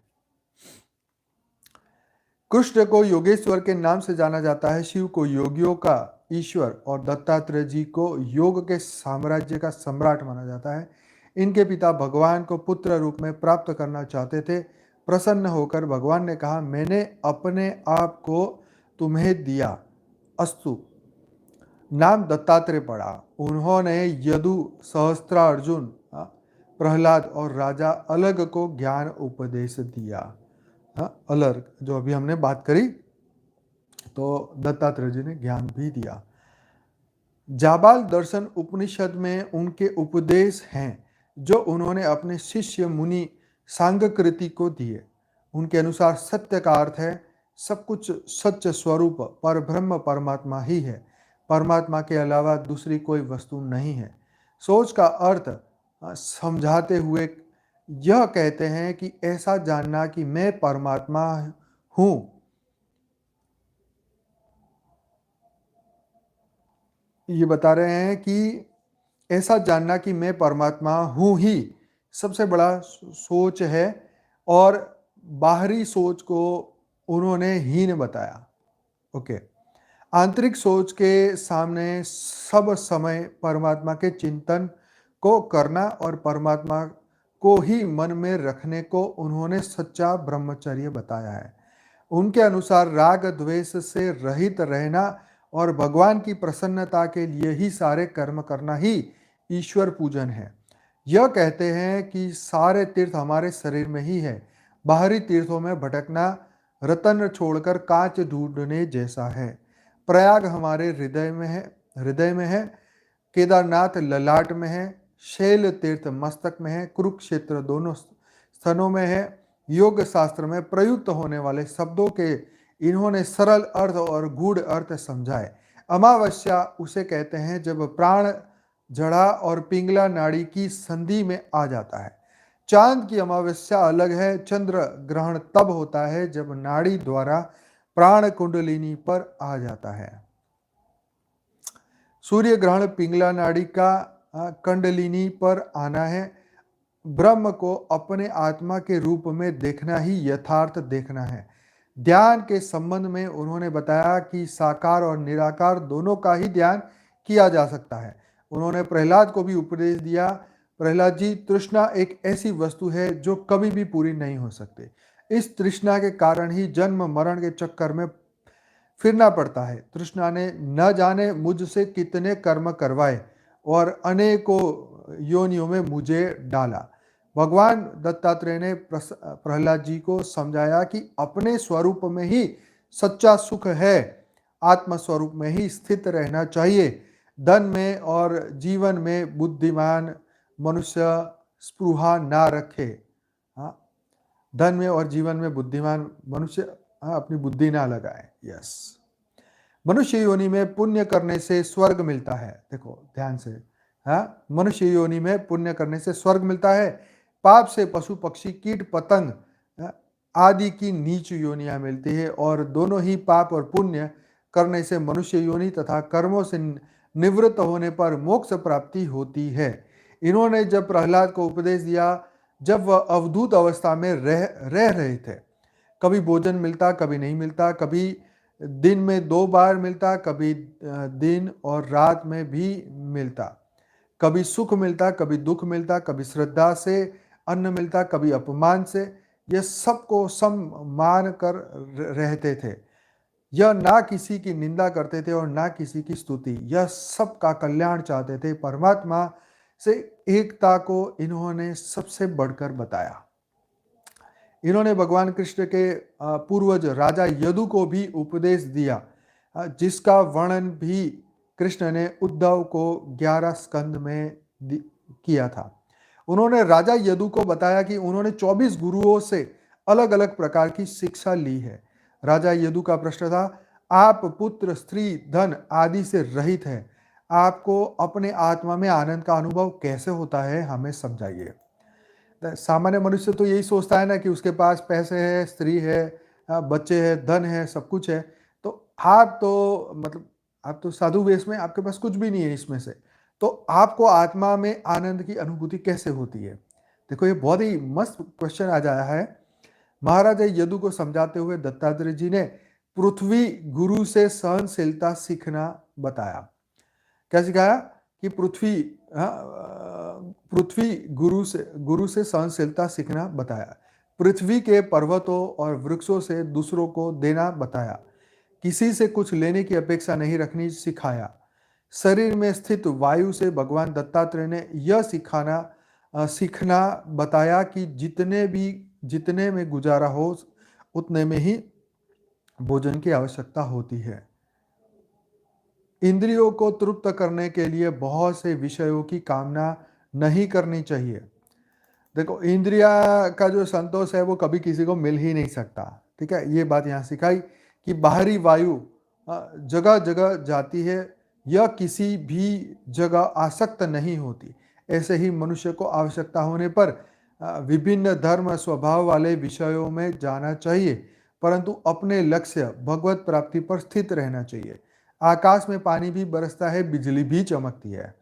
कृष्ण को योगेश्वर के नाम से जाना जाता है, शिव को योगियों का ईश्वर और दत्तात्रेय जी को योग के साम्राज्य का सम्राट माना जाता है। इनके पिता भगवान को पुत्र रूप में प्राप्त करना चाहते थे। प्रसन्न होकर भगवान ने कहा मैंने अपने आप को तुम्हें दिया, अस्तु। नाम दत्तात्रेय पड़ा। उन्होंने यदु, सहस्त्रार्जुन, प्रहलाद और राजा अलग को ज्ञान उपदेश दिया। अलग जो अभी हमने बात करी, तो दत्तात्रेय जी ने ज्ञान भी दिया। जाबाल दर्शन उपनिषद में उनके उपदेश हैं जो उन्होंने अपने शिष्य मुनि सांगकृति को दिए। उनके अनुसार सत्य का अर्थ है सब कुछ सच्च स्वरूप पर ब्रह्म परमात्मा ही है, परमात्मा के अलावा दूसरी कोई वस्तु नहीं है। सोच का अर्थ समझाते हुए यह कहते हैं कि ऐसा जानना कि मैं परमात्मा हूं, ये बता रहे हैं कि ऐसा जानना कि मैं परमात्मा हूं ही सबसे बड़ा सोच है, और बाहरी सोच को उन्होंने हीन बताया। ओके, आंतरिक सोच के सामने सब समय परमात्मा के चिंतन को करना और परमात्मा को ही मन में रखने को उन्होंने सच्चा ब्रह्मचर्य बताया है। उनके अनुसार राग द्वेष से रहित रहना और भगवान की प्रसन्नता के लिए ही सारे कर्म करना ही ईश्वर पूजन है। यह कहते हैं कि सारे तीर्थ हमारे शरीर में ही है, बाहरी तीर्थों में भटकना रतन छोड़कर कांच ढूंढने जैसा है। प्रयाग हमारे हृदय में है, केदारनाथ ललाट में है, शैल तीर्थ मस्तक में है, कुरुक्षेत्र दोनों स्तनों में है। योग शास्त्र में प्रयुक्त होने वाले शब्दों के इन्होंने सरल अर्थ और गूढ़ अर्थ समझाए। अमावस्या उसे कहते हैं जब प्राण जड़ा और पिंगला नाड़ी की संधि में आ जाता है। चांद की अमावस्या अलग है। चंद्र ग्रहण तब होता है जब नाड़ी द्वारा प्राण कुंडलिनी पर आ जाता है। सूर्य ग्रहण पिंगला नाड़ी का कुंडलिनी पर आना है। ब्रह्म को अपने आत्मा के रूप में देखना ही यथार्थ देखना है। ध्यान के संबंध में उन्होंने बताया कि साकार और निराकार दोनों का ही ध्यान किया जा सकता है। उन्होंने प्रहलाद को भी उपदेश दिया, प्रहलाद जी, तृष्णा एक ऐसी वस्तु है जो कभी भी पूरी नहीं हो सकती। इस तृष्णा के कारण ही जन्म मरण के चक्कर में फिरना पड़ता है। तृष्णा ने न जाने मुझसे कितने कर्म करवाए और अनेकों योनियों में मुझे डाला। भगवान दत्तात्रेय ने प्रहलाद जी को समझाया कि अपने स्वरूप में ही सच्चा सुख है, आत्म स्वरूप में ही स्थित रहना चाहिए। धन में और जीवन में बुद्धिमान मनुष्य स्पृहा ना रखे। हाँ, धन में और जीवन में बुद्धिमान मनुष्य अपनी बुद्धि ना लगाए। यस, मनुष्य योनि में पुण्य करने से स्वर्ग मिलता है। देखो ध्यान से, हाँ, मनुष्य योनि में पुण्य करने से स्वर्ग मिलता है। पाप से पशु पक्षी कीट पतंग आदि की नीच योनियां मिलती है और दोनों ही पाप और पुण्य करने से मनुष्य योनि तथा कर्मों से निवृत्त होने पर मोक्ष प्राप्ति होती है। इन्होंने जब प्रहलाद को उपदेश दिया जब वह अवधूत अवस्था में रह रहे थे, कभी भोजन मिलता कभी नहीं मिलता, कभी दिन में 2 बार मिलता, कभी दिन और रात में भी मिलता, कभी सुख मिलता कभी दुख मिलता, कभी श्रद्धा से अन्न मिलता कभी अपमान से। यह सबको सम मान कर रहते थे। यह ना किसी की निंदा करते थे और ना किसी की स्तुति। यह सबका कल्याण चाहते थे। परमात्मा से एकता को इन्होंने सबसे बढ़कर बताया। इन्होंने भगवान कृष्ण के पूर्वज राजा यदु को भी उपदेश दिया, जिसका वर्णन भी कृष्ण ने उद्धव को 11 स्कंद में किया था। उन्होंने राजा यदु को बताया कि उन्होंने 24 गुरुओं से अलग अलग प्रकार की शिक्षा ली है। राजा यदु का प्रश्न था, आप पुत्र स्त्री धन आदि से रहित हैं, आपको अपने आत्मा में आनंद का अनुभव कैसे होता है, हमें समझाइए। सामान्य मनुष्य तो यही सोचता है ना कि उसके पास पैसे है, स्त्री है, बच्चे हैं, धन है, सब कुछ है। तो आप तो मतलब आप तो साधु वेश में, आपके पास कुछ भी नहीं है इसमें से, तो आपको आत्मा में आनंद की अनुभूति कैसे होती है? देखो ये बहुत ही मस्त क्वेश्चन आ जाया है। महाराजा यदु को समझाते हुए दत्तात्रेय जी ने पृथ्वी गुरु से सहनशीलता सीखना बताया। क्या सिखाया कि पृथ्वी गुरु से सहनशीलता सीखना बताया। पृथ्वी के पर्वतों और वृक्षों से दूसरों को देना बताया। किसी से कुछ लेने की अपेक्षा नहीं रखनी सिखाया। शरीर में स्थित वायु से भगवान दत्तात्रेय ने यह सीखना बताया कि जितने में गुजारा हो उतने में ही भोजन की आवश्यकता होती है। इंद्रियों को तृप्त करने के लिए बहुत से विषयों की कामना नहीं करनी चाहिए। देखो इंद्रिया का जो संतोष है वो कभी किसी को मिल ही नहीं सकता। ठीक है, ये बात यहाँ सिखाई कि बाहरी वायु जगह जगह जाती है, यह किसी भी जगह आसक्त नहीं होती। ऐसे ही मनुष्य को आवश्यकता होने पर विभिन्न धर्म स्वभाव वाले विषयों में जाना चाहिए, परंतु अपने लक्ष्य भगवत प्राप्ति पर स्थित रहना चाहिए। आकाश में पानी भी बरसता है, बिजली भी चमकती है,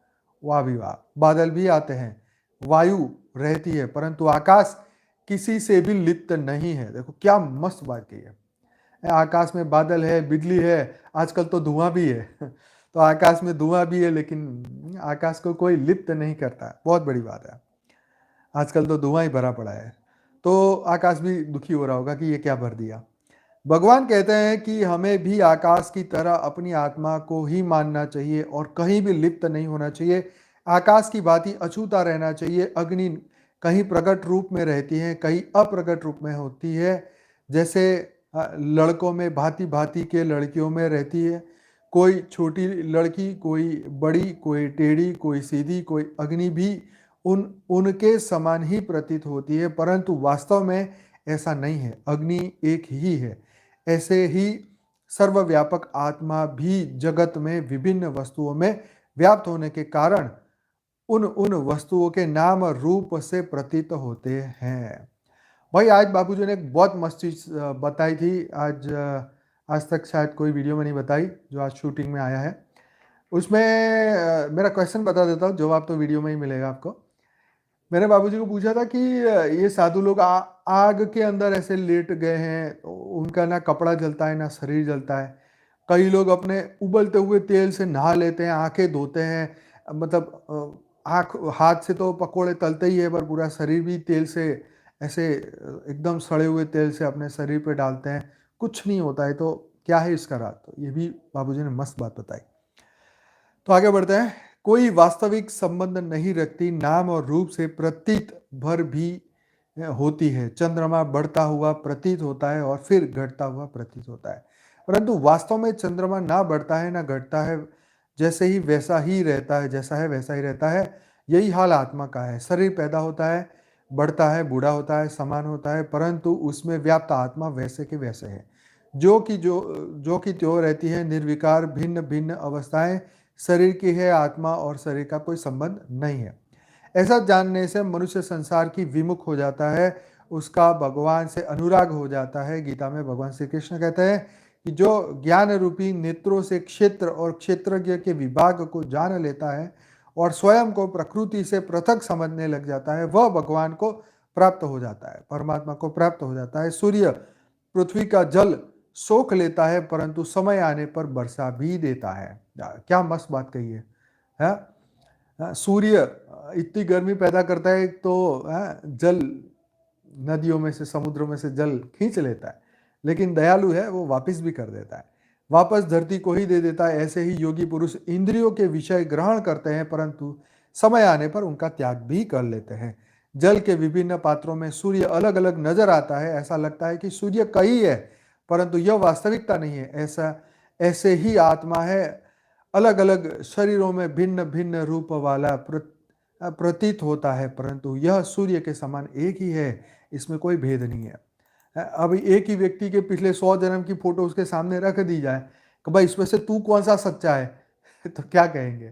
वाह भी वाह, बादल भी आते हैं, वायु रहती है, परंतु आकाश किसी से भी लिप्त नहीं है। देखो क्या मस्त बात की है। आकाश में बादल है, बिजली है, आजकल तो धुआं भी है तो आकाश में धुआं भी है लेकिन आकाश को कोई लिप्त नहीं करता। बहुत बड़ी बात है। आजकल तो धुआं ही भरा पड़ा है, तो आकाश भी दुखी हो रहा होगा कि ये क्या भर दिया। भगवान कहते हैं कि हमें भी आकाश की तरह अपनी आत्मा को ही मानना चाहिए और कहीं भी लिप्त नहीं होना चाहिए। आकाश की भांति अछूता रहना चाहिए। अग्नि कहीं प्रकट रूप में रहती है, कहीं अप्रकट रूप में होती है। जैसे लड़कों में भांति भांति के लड़कियों में रहती है, कोई छोटी लड़की, कोई बड़ी, कोई टेढ़ी, कोई सीधी, कोई अग्नि भी उनके समान ही प्रतीत होती है, परंतु वास्तव में ऐसा नहीं है। अग्नि एक ही है। ऐसे ही सर्वव्यापक आत्मा भी जगत में विभिन्न वस्तुओं में व्याप्त होने के कारण उन उन वस्तुओं के नाम रूप से प्रतीत होते हैं। भाई आज बाबूजी ने एक बहुत मस्त चीज़ बताई थी। आज तक शायद कोई वीडियो में नहीं बताई, जो आज शूटिंग में आया है। उसमें मेरा क्वेश्चन बता देता हूँ, जवाब तो वीडियो में ही मिलेगा आपको। मैंने बाबूजी को पूछा था कि ये साधु लोग आग के अंदर ऐसे लेट गए हैं, तो उनका ना कपड़ा जलता है ना शरीर जलता है। कई लोग अपने उबलते हुए तेल से नहा लेते हैं, आंखें धोते हैं, मतलब आँख हाथ से तो पकोड़े तलते ही है, पर पूरा शरीर भी तेल से ऐसे एकदम सड़े हुए तेल से अपने शरीर पे डालते हैं, कुछ नहीं होता है। तो क्या है इसका राज? तो ये भी बाबूजी ने मस्त बात बताई। तो आगे बढ़ते हैं। कोई वास्तविक संबंध नहीं रखती, नाम और रूप से प्रतीत भर भी होती है। चंद्रमा बढ़ता हुआ प्रतीत होता है और फिर घटता हुआ प्रतीत होता है, परंतु वास्तव में चंद्रमा ना बढ़ता है ना घटता है, जैसे ही वैसा ही रहता है, जैसा है वैसा ही रहता है। यही हाल आत्मा का है। शरीर पैदा होता है, बढ़ता है, बूढ़ा होता है, समान होता है, परंतु उसमें व्याप्त आत्मा वैसे के वैसे है, जो कि त्यों रहती है, निर्विकार। भिन्न भिन्न अवस्थाएं शरीर की है, आत्मा और शरीर का कोई संबंध नहीं है। ऐसा जानने से मनुष्य संसार की विमुख हो जाता है, उसका भगवान से अनुराग हो जाता है। गीता में भगवान श्री कृष्ण कहते हैं कि जो ज्ञान रूपी नेत्रों से क्षेत्र और क्षेत्रज्ञ के विभाग को जान लेता है और स्वयं को प्रकृति से पृथक समझने लग जाता है, वह भगवान को प्राप्त हो जाता है, परमात्मा को प्राप्त हो जाता है। सूर्य पृथ्वी का जल सोख लेता है, परंतु समय आने पर वर्षा भी देता है। क्या मस्त बात कही है, सूर्य इतनी गर्मी पैदा करता है, तो जल नदियों में से, समुद्रों में से जल खींच लेता है, लेकिन दयालु है, वो वापस भी कर देता है, वापस धरती को ही दे देता है। ऐसे ही योगी पुरुष इंद्रियों के विषय ग्रहण करते हैं, परंतु समय आने पर उनका त्याग भी कर लेते हैं। जल के विभिन्न पात्रों में सूर्य अलग अलग नजर आता है, ऐसा लगता है कि सूर्य कई है, परंतु यह वास्तविकता नहीं है। ऐसे ही आत्मा है, अलग अलग शरीरों में भिन्न भिन्न रूप वाला प्रतीत होता है, परंतु यह सूर्य के समान एक ही है, इसमें कोई भेद नहीं है। अभी एक ही व्यक्ति के पिछले 100 जन्म की फोटो उसके सामने रख दी जाए कि भाई इसमें से तू कौन सा सच्चा है, तो क्या कहेंगे?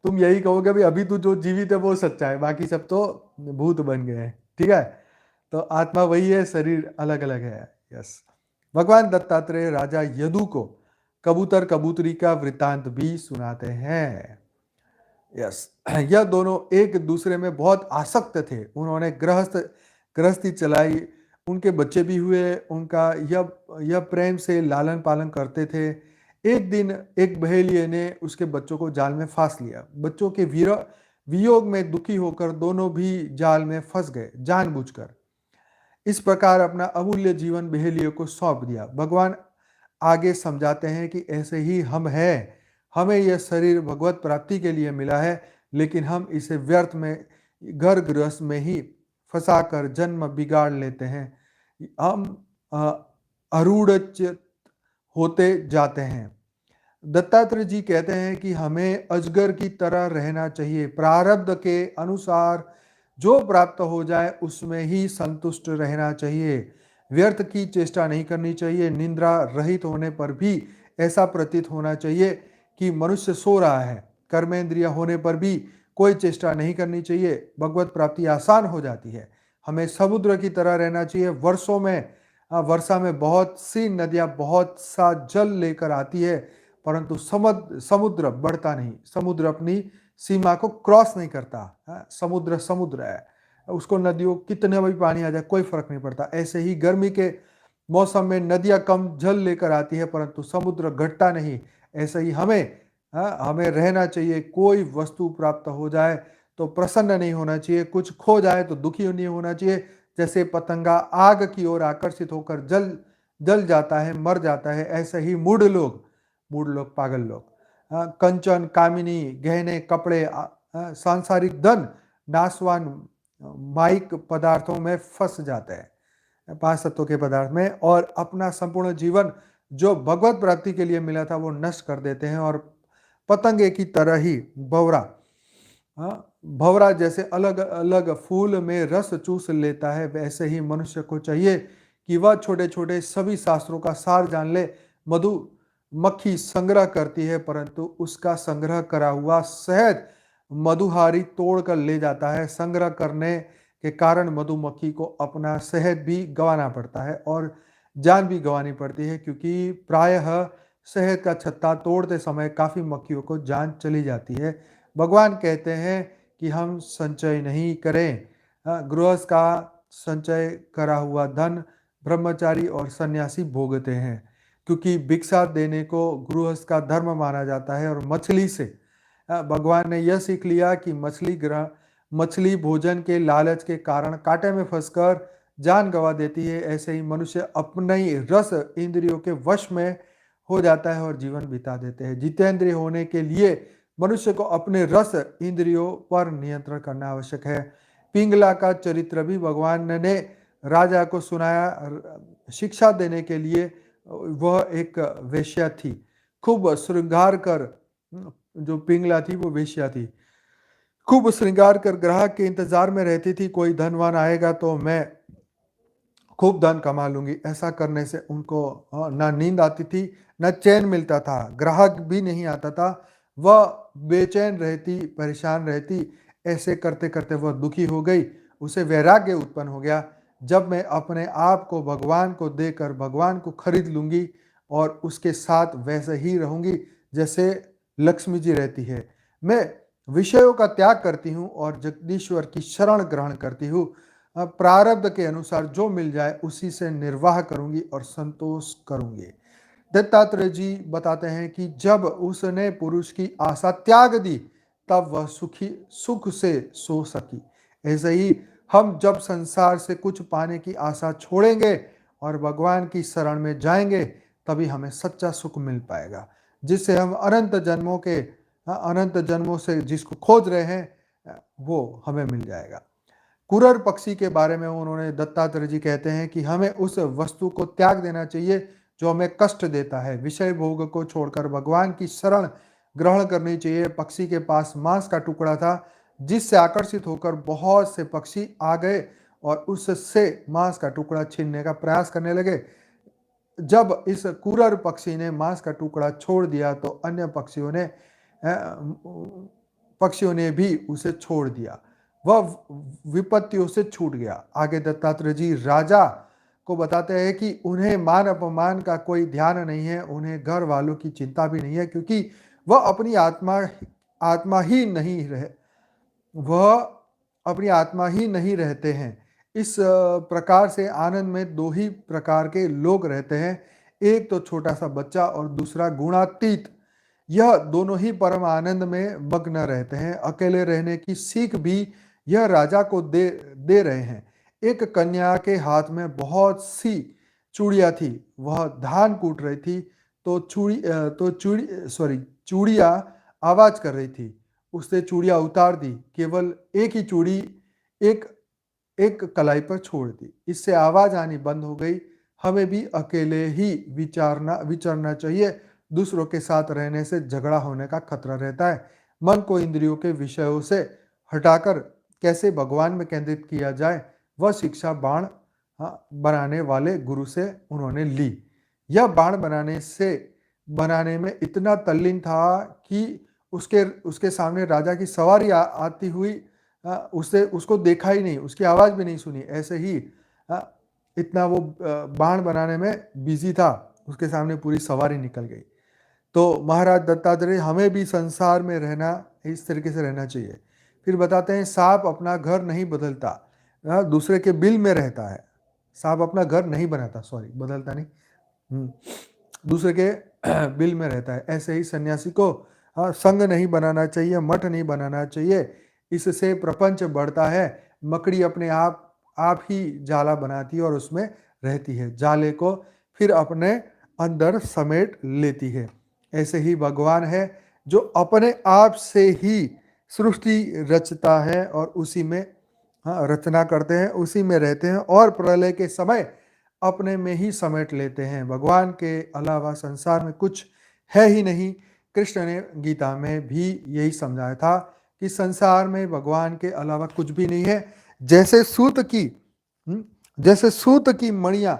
तुम यही कहोगे भाई अभी तू जो जीवित है वो सच्चा है, बाकी सब तो भूत बन गए हैं। ठीक है, तो आत्मा वही है, शरीर अलग अलग है। यस, भगवान दत्तात्रेय राजा यदु को कबूतर कबूतरी का वृतांत भी सुनाते हैं। यस, यह दोनों एक दूसरे में बहुत आसक्त थे। उन्होंने गृहस्थी चलाई, उनके बच्चे भी हुए, उनका यह प्रेम से लालन पालन करते थे। एक दिन एक बहेलिये ने उसके बच्चों को जाल में फांस लिया। बच्चों के वियोग में दुखी होकर दोनों भी जाल में फंस गए जानबूझकर। इस प्रकार अपना अमूल्य जीवन बहेलिये को सौंप दिया। भगवान आगे समझाते हैं कि ऐसे ही हम हैं। हमें यह शरीर भगवत प्राप्ति के लिए मिला है, लेकिन हम इसे व्यर्थ में, घर गृहस्थ में ही फंसाकर जन्म बिगाड़ लेते हैं। हम अरूढ़ होते जाते हैं। दत्तात्रेय जी कहते हैं कि हमें अजगर की तरह रहना चाहिए। प्रारब्ध के अनुसार जो प्राप्त हो जाए उसमें ही संतुष्ट रहना चाहिए। व्यर्थ की चेष्टा नहीं करनी चाहिए। निंद्रा रहित होने पर भी ऐसा प्रतीत होना चाहिए कि मनुष्य सो रहा है। कर्मेंद्रिय होने पर भी कोई चेष्टा नहीं करनी चाहिए। भगवत प्राप्ति आसान हो जाती है। हमें समुद्र की तरह रहना चाहिए। वर्षा में बहुत सी नदियां बहुत सा जल लेकर आती है, परंतु समुद्र बढ़ता नहीं। समुद्र अपनी सीमा को क्रॉस नहीं करता। समुद्र समुद्र है, उसको नदियों कितने भी पानी आ जाए कोई फर्क नहीं पड़ता। ऐसे ही गर्मी के मौसम में नदियां कम जल लेकर आती है, परंतु समुद्र घटता नहीं। ऐसे ही हमें रहना चाहिए। कोई वस्तु प्राप्त हो जाए तो प्रसन्न नहीं होना चाहिए, कुछ खो जाए तो दुखी नहीं होना चाहिए। जैसे पतंगा आग की ओर आकर्षित होकर जल जाता है, मर जाता है, ऐसे ही मूढ़ लोग, पागल लोग कंचन, कामिनी, गहने, कपड़े, सांसारिक धन, नाशवान माइक पदार्थों में फंस जाते हैं, 5 तत्वों के पदार्थ में, और अपना संपूर्ण जीवन जो भगवत प्राप्ति के लिए मिला था वो नष्ट कर देते हैं। और पतंगे की तरह ही भंवरा जैसे अलग अलग फूल में रस चूस लेता है, वैसे ही मनुष्य को चाहिए कि वह छोटे छोटे सभी शास्त्रों का सार जान ले। मधु मक्खी संग्रह करती है, परंतु उसका संग्रह करा हुआ शहद मधुहारी तोड़ कर ले जाता है। संग्रह करने के कारण मधुमक्खी को अपना शहद भी गंवाना पड़ता है और जान भी गंवानी पड़ती है, क्योंकि प्रायः शहद का छत्ता तोड़ते समय काफ़ी मक्खियों को जान चली जाती है। भगवान कहते हैं कि हम संचय नहीं करें। गृहस्थ का संचय करा हुआ धन ब्रह्मचारी और सन्यासी भोगते हैं, क्योंकि भिक्षा देने को गृहस्थ का धर्म माना जाता है। और मछली से भगवान ने यह सीख लिया कि मछली भोजन के लालच के कारण कांटे में फंसकर जान गंवा देती है। ऐसे ही मनुष्य अपने ही रस इंद्रियों के वश में हो जाता है और जीवन बिता देते हैं। जितेंद्रिय होने के लिए मनुष्य को अपने रस इंद्रियों पर नियंत्रण करना आवश्यक है। पिंगला का चरित्र भी भगवान ने राजा को सुनाया। शिक्षा देने के लिए वह एक वेश्या थी, खूब श्रृंगार कर, जो पिंगला थी वो वेश्या थी, खूब श्रृंगार कर ग्राहक के इंतजार में रहती थी। कोई धनवान आएगा तो मैं खूब धन कमा लूंगी। ऐसा करने से उनको ना नींद आती थी, ना चैन मिलता था, ग्राहक भी नहीं आता था। वह बेचैन रहती, परेशान रहती। ऐसे करते करते वह दुखी हो गई। उसे वैराग्य उत्पन्न हो गया। जब मैं अपने आप को भगवान को देकर भगवान को खरीद लूंगी और उसके साथ वैसे ही रहूंगी जैसे लक्ष्मी जी रहती है। मैं विषयों का त्याग करती हूँ और जगदीश्वर की शरण ग्रहण करती हूँ। प्रारब्ध के अनुसार जो मिल जाए उसी से निर्वाह करूंगी और संतोष करूंगी। दत्तात्रेय जी बताते हैं कि जब उसने पुरुष की आशा त्याग दी तब वह सुख से सो सकी। ऐसे ही हम जब संसार से कुछ पाने की आशा छोड़ेंगे और भगवान की शरण में जाएंगे, तभी हमें सच्चा सुख मिल पाएगा, जिससे हम अनंत जन्मों से जिसको खोज रहे हैं वो हमें मिल जाएगा। कुरर पक्षी के बारे में उन्होंने, दत्तात्रेय जी कहते हैं कि हमें उस वस्तु को त्याग देना चाहिए जो हमें कष्ट देता है। विषय भोग को छोड़कर भगवान की शरण ग्रहण करनी चाहिए। पक्षी के पास मांस का टुकड़ा था, जिससे आकर्षित होकर बहुत से पक्षी आ गए और उससे मांस का टुकड़ा छीनने का प्रयास करने लगे। जब इस कुरर पक्षी ने मांस का टुकड़ा छोड़ दिया तो अन्य पक्षियों ने भी उसे छोड़ दिया। वह विपत्तियों से छूट गया। आगे दत्तात्रेय जी राजा को बताते हैं कि उन्हें मान अपमान का कोई ध्यान नहीं है, उन्हें घर वालों की चिंता भी नहीं है, क्योंकि वह अपनी आत्मा ही नहीं रहते हैं। इस प्रकार से आनंद में दो ही प्रकार के लोग रहते हैं, एक तो छोटा सा बच्चा और दूसरा गुणातीत। यह दोनों ही परम आनंद में मग्न रहते हैं। अकेले रहने की सीख भी यह राजा को दे रहे हैं। एक कन्या के हाथ में बहुत सी चूड़ियां थी। वह धान कूट रही थी तो चूड़ियां आवाज कर रही थी। उसने चूड़ियां उतार दी, केवल एक ही चूड़ी एक कलाई पर छोड़ दी। इससे आवाज आनी बंद हो गई। हमें भी अकेले ही विचरना चाहिए। दूसरों के साथ रहने से झगड़ा होने का खतरा रहता है। मन को इंद्रियों के विषयों से हटाकर कैसे भगवान में केंद्रित किया जाए, वह शिक्षा बाण बनाने वाले गुरु से उन्होंने ली। यह बाण बनाने में इतना तल्लीन था कि उसके सामने राजा की सवारी आती हुई उसको देखा ही नहीं, उसकी आवाज भी नहीं सुनी। ऐसे ही इतना वो बाण बनाने में बिजी था, उसके सामने पूरी सवारी निकल गई। तो महाराज दत्तात्रेय, हमें भी संसार में रहना इस तरीके से रहना चाहिए। फिर बताते हैं सांप अपना घर नहीं बदलता, दूसरे के बिल में रहता है। सांप अपना घर नहीं बनाता, बदलता नहीं, दूसरे के बिल में रहता है। ऐसे ही सन्यासी को संग नहीं बनाना चाहिए, मठ नहीं बनाना चाहिए। इससे प्रपंच बढ़ता है। मकड़ी अपने आप ही जाला बनाती है और उसमें रहती है, जाले को फिर अपने अंदर समेट लेती है। ऐसे ही भगवान है जो अपने आप से ही सृष्टि रचता है और उसी में रचना करते हैं, उसी में रहते हैं और प्रलय के समय अपने में ही समेट लेते हैं। भगवान के अलावा संसार में कुछ है ही नहीं। कृष्ण ने गीता में भी यही समझाया था कि संसार में भगवान के अलावा कुछ भी नहीं है। जैसे सूत की मणियां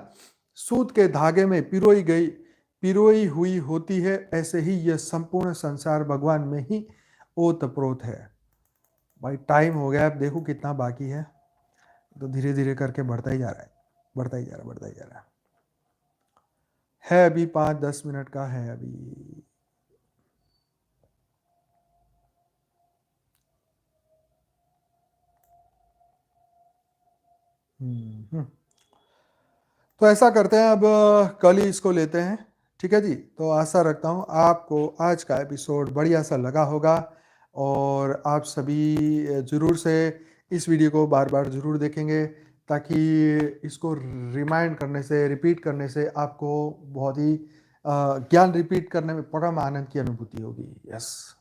सूत के धागे में पिरोई गई पिरोई हुई होती है, ऐसे ही यह संपूर्ण संसार भगवान में ही ओतप्रोत है। भाई टाइम हो गया, अब देखो कितना बाकी है, तो धीरे धीरे करके बढ़ता ही जा रहा है, बढ़ता ही जा रहा है, बढ़ता ही जा रहा है अभी 5-10 मिनट का है अभी। हम्म। तो ऐसा करते हैं, अब कल ही इसको लेते हैं, ठीक है जी। तो आशा रखता हूँ आपको आज का एपिसोड बढ़िया सा लगा होगा, और आप सभी ज़रूर से इस वीडियो को बार बार ज़रूर देखेंगे, ताकि इसको रिमाइंड करने से, रिपीट करने से आपको बहुत ही ज्ञान रिपीट करने में परम आनंद की अनुभूति होगी। यस।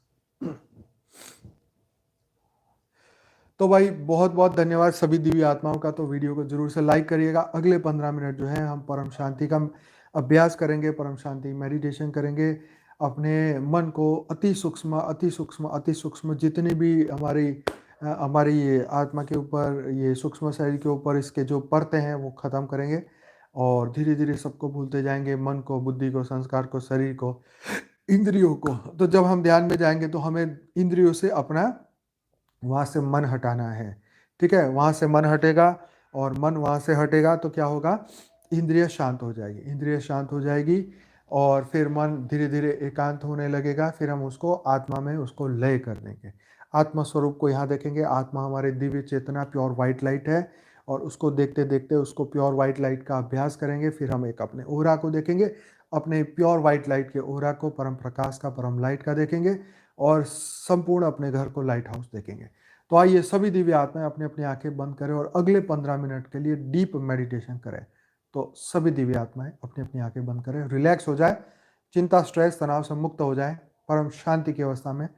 तो भाई बहुत बहुत धन्यवाद सभी दिव्य आत्माओं का। तो वीडियो को जरूर से लाइक करिएगा। अगले 15 मिनट जो है हम परम शांति का अभ्यास करेंगे, परम शांति मेडिटेशन करेंगे। अपने मन को अति सूक्ष्म, अति सूक्ष्म, अति सूक्ष्म जितनी भी हमारी ये आत्मा के ऊपर, ये सूक्ष्म शरीर के ऊपर इसके जो परतें हैं वो ख़त्म करेंगे, और धीरे धीरे सबको भूलते जाएंगे, मन को, बुद्धि को, संस्कार को, शरीर को, इंद्रियों को। तो जब हम ध्यान में जाएंगे तो हमें इंद्रियों से अपना वहाँ से मन हटाना है, ठीक है। वहाँ से मन हटेगा, और मन वहाँ से हटेगा तो क्या होगा, इंद्रिय शांत हो जाएगी, इंद्रिय शांत हो जाएगी, और फिर मन धीरे धीरे एकांत होने लगेगा। फिर हम उसको आत्मा में उसको लय कर देंगे, आत्मा स्वरूप को यहाँ देखेंगे। आत्मा हमारे दिव्य चेतना प्योर वाइट लाइट है, और उसको देखते देखते उसको प्योर वाइट लाइट का अभ्यास करेंगे। फिर हम एक अपने ओरा को देखेंगे, अपने प्योर वाइट लाइट के ओरा को, परम प्रकाश का, परम लाइट का देखेंगे, और संपूर्ण अपने घर को लाइट हाउस देखेंगे। तो आइए सभी दिव्य आत्माएं अपनी अपनी आंखें बंद करें और अगले 15 मिनट के लिए डीप मेडिटेशन करें। तो सभी दिव्य आत्माएं अपनी अपनी आंखें बंद करें, रिलैक्स हो जाए, चिंता, स्ट्रेस, तनाव से मुक्त हो जाए, परम शांति की अवस्था में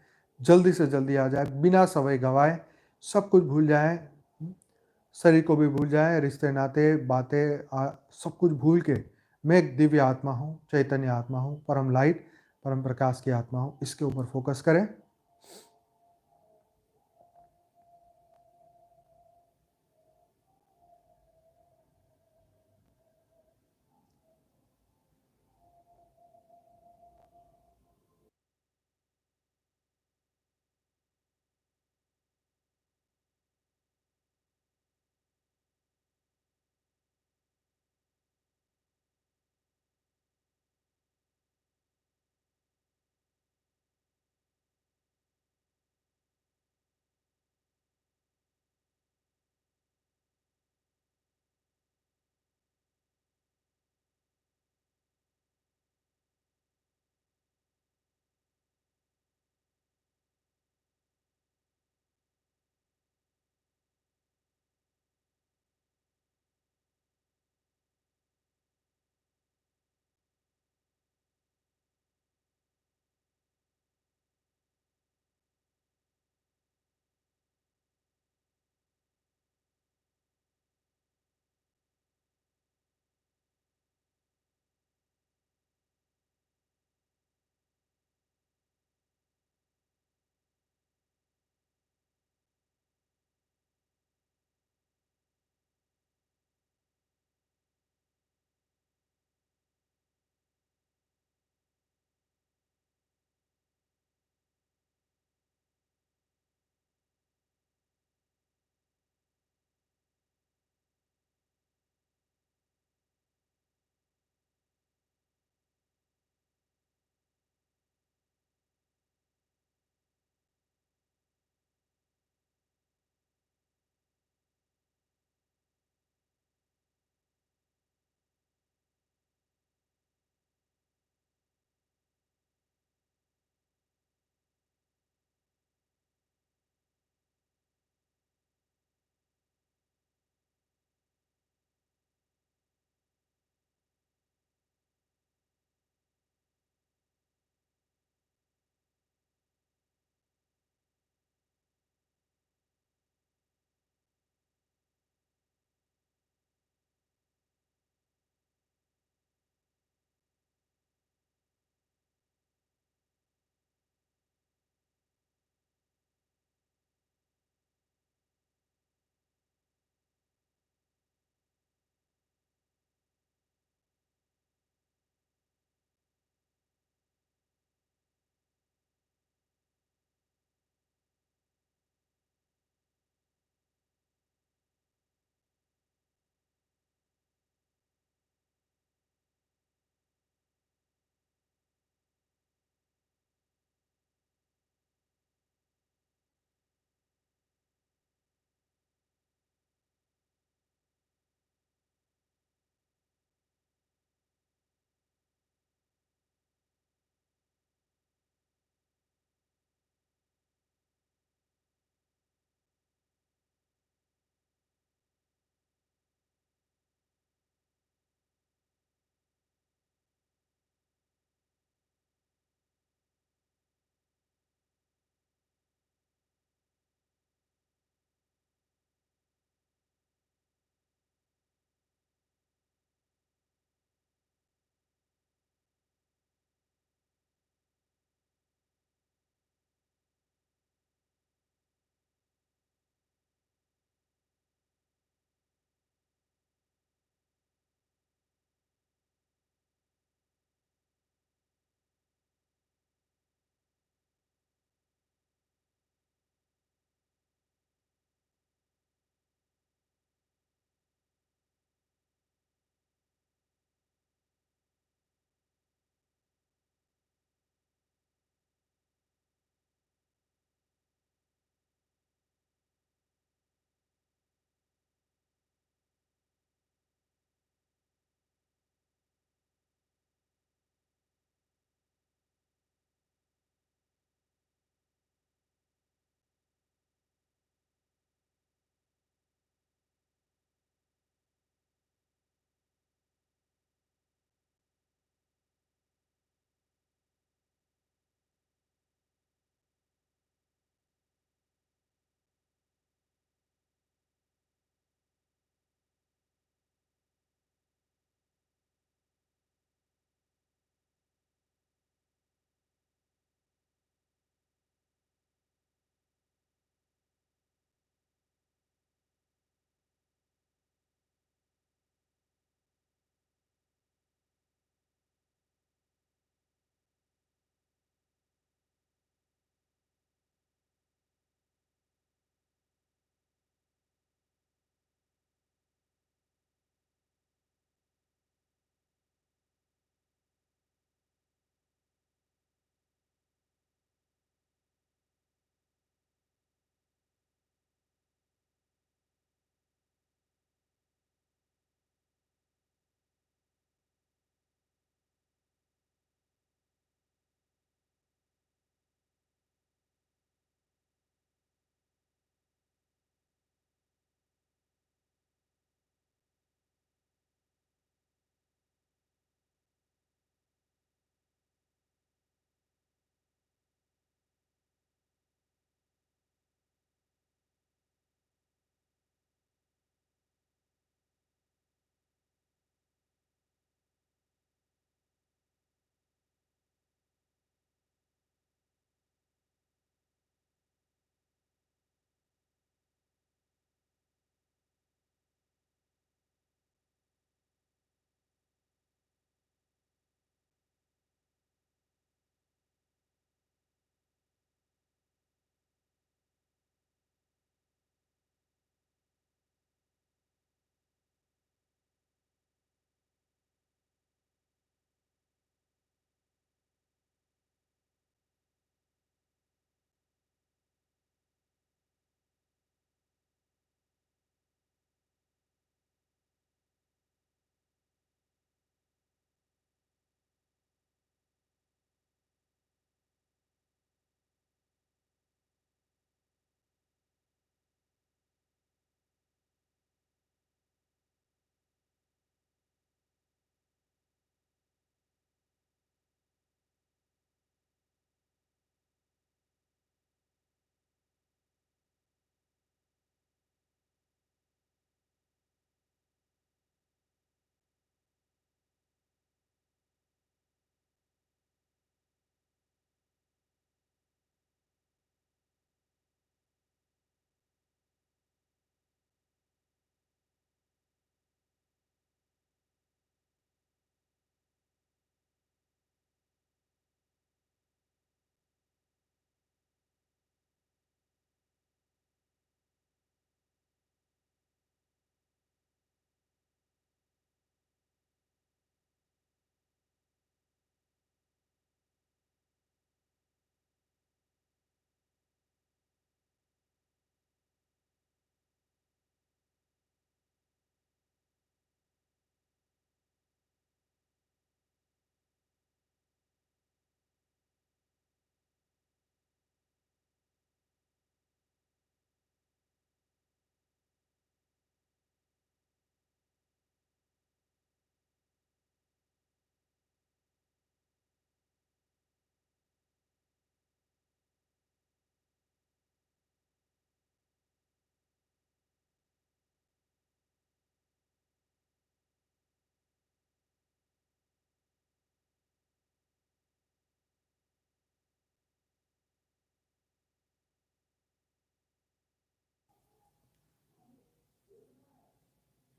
जल्दी से जल्दी आ जाए, बिना समय गंवाए सब कुछ भूल जाए, शरीर को भी भूल जाए, रिश्ते नाते बातें सब कुछ भूल के मैं एक दिव्य आत्मा हूँ, चैतन्य आत्मा हूँ, परम लाइट, परम प्रकाश की आत्मा हूँ, इसके ऊपर फोकस करें।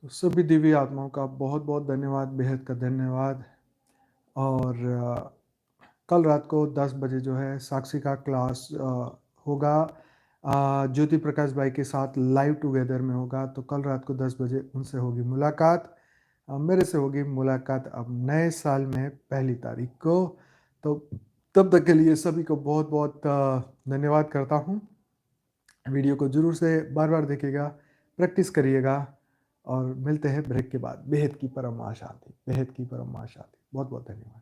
तो सभी दिव्य आत्माओं का बहुत बहुत धन्यवाद, बेहद का धन्यवाद। और कल रात को 10 बजे जो है साक्षी का क्लास होगा, ज्योति प्रकाश भाई के साथ लाइव टुगेदर में होगा। तो कल रात को 10 बजे उनसे होगी मुलाकात, मेरे से होगी मुलाकात अब नए साल में 1 तारीख को। तो तब तक के लिए सभी को बहुत बहुत धन्यवाद करता हूँ। वीडियो को जरूर से बार बार देखिएगा, प्रैक्टिस करिएगा, और मिलते हैं ब्रेक के बाद। बेहद की परम आशांति, बेहद की परम आशांति। बहुत बहुत धन्यवाद।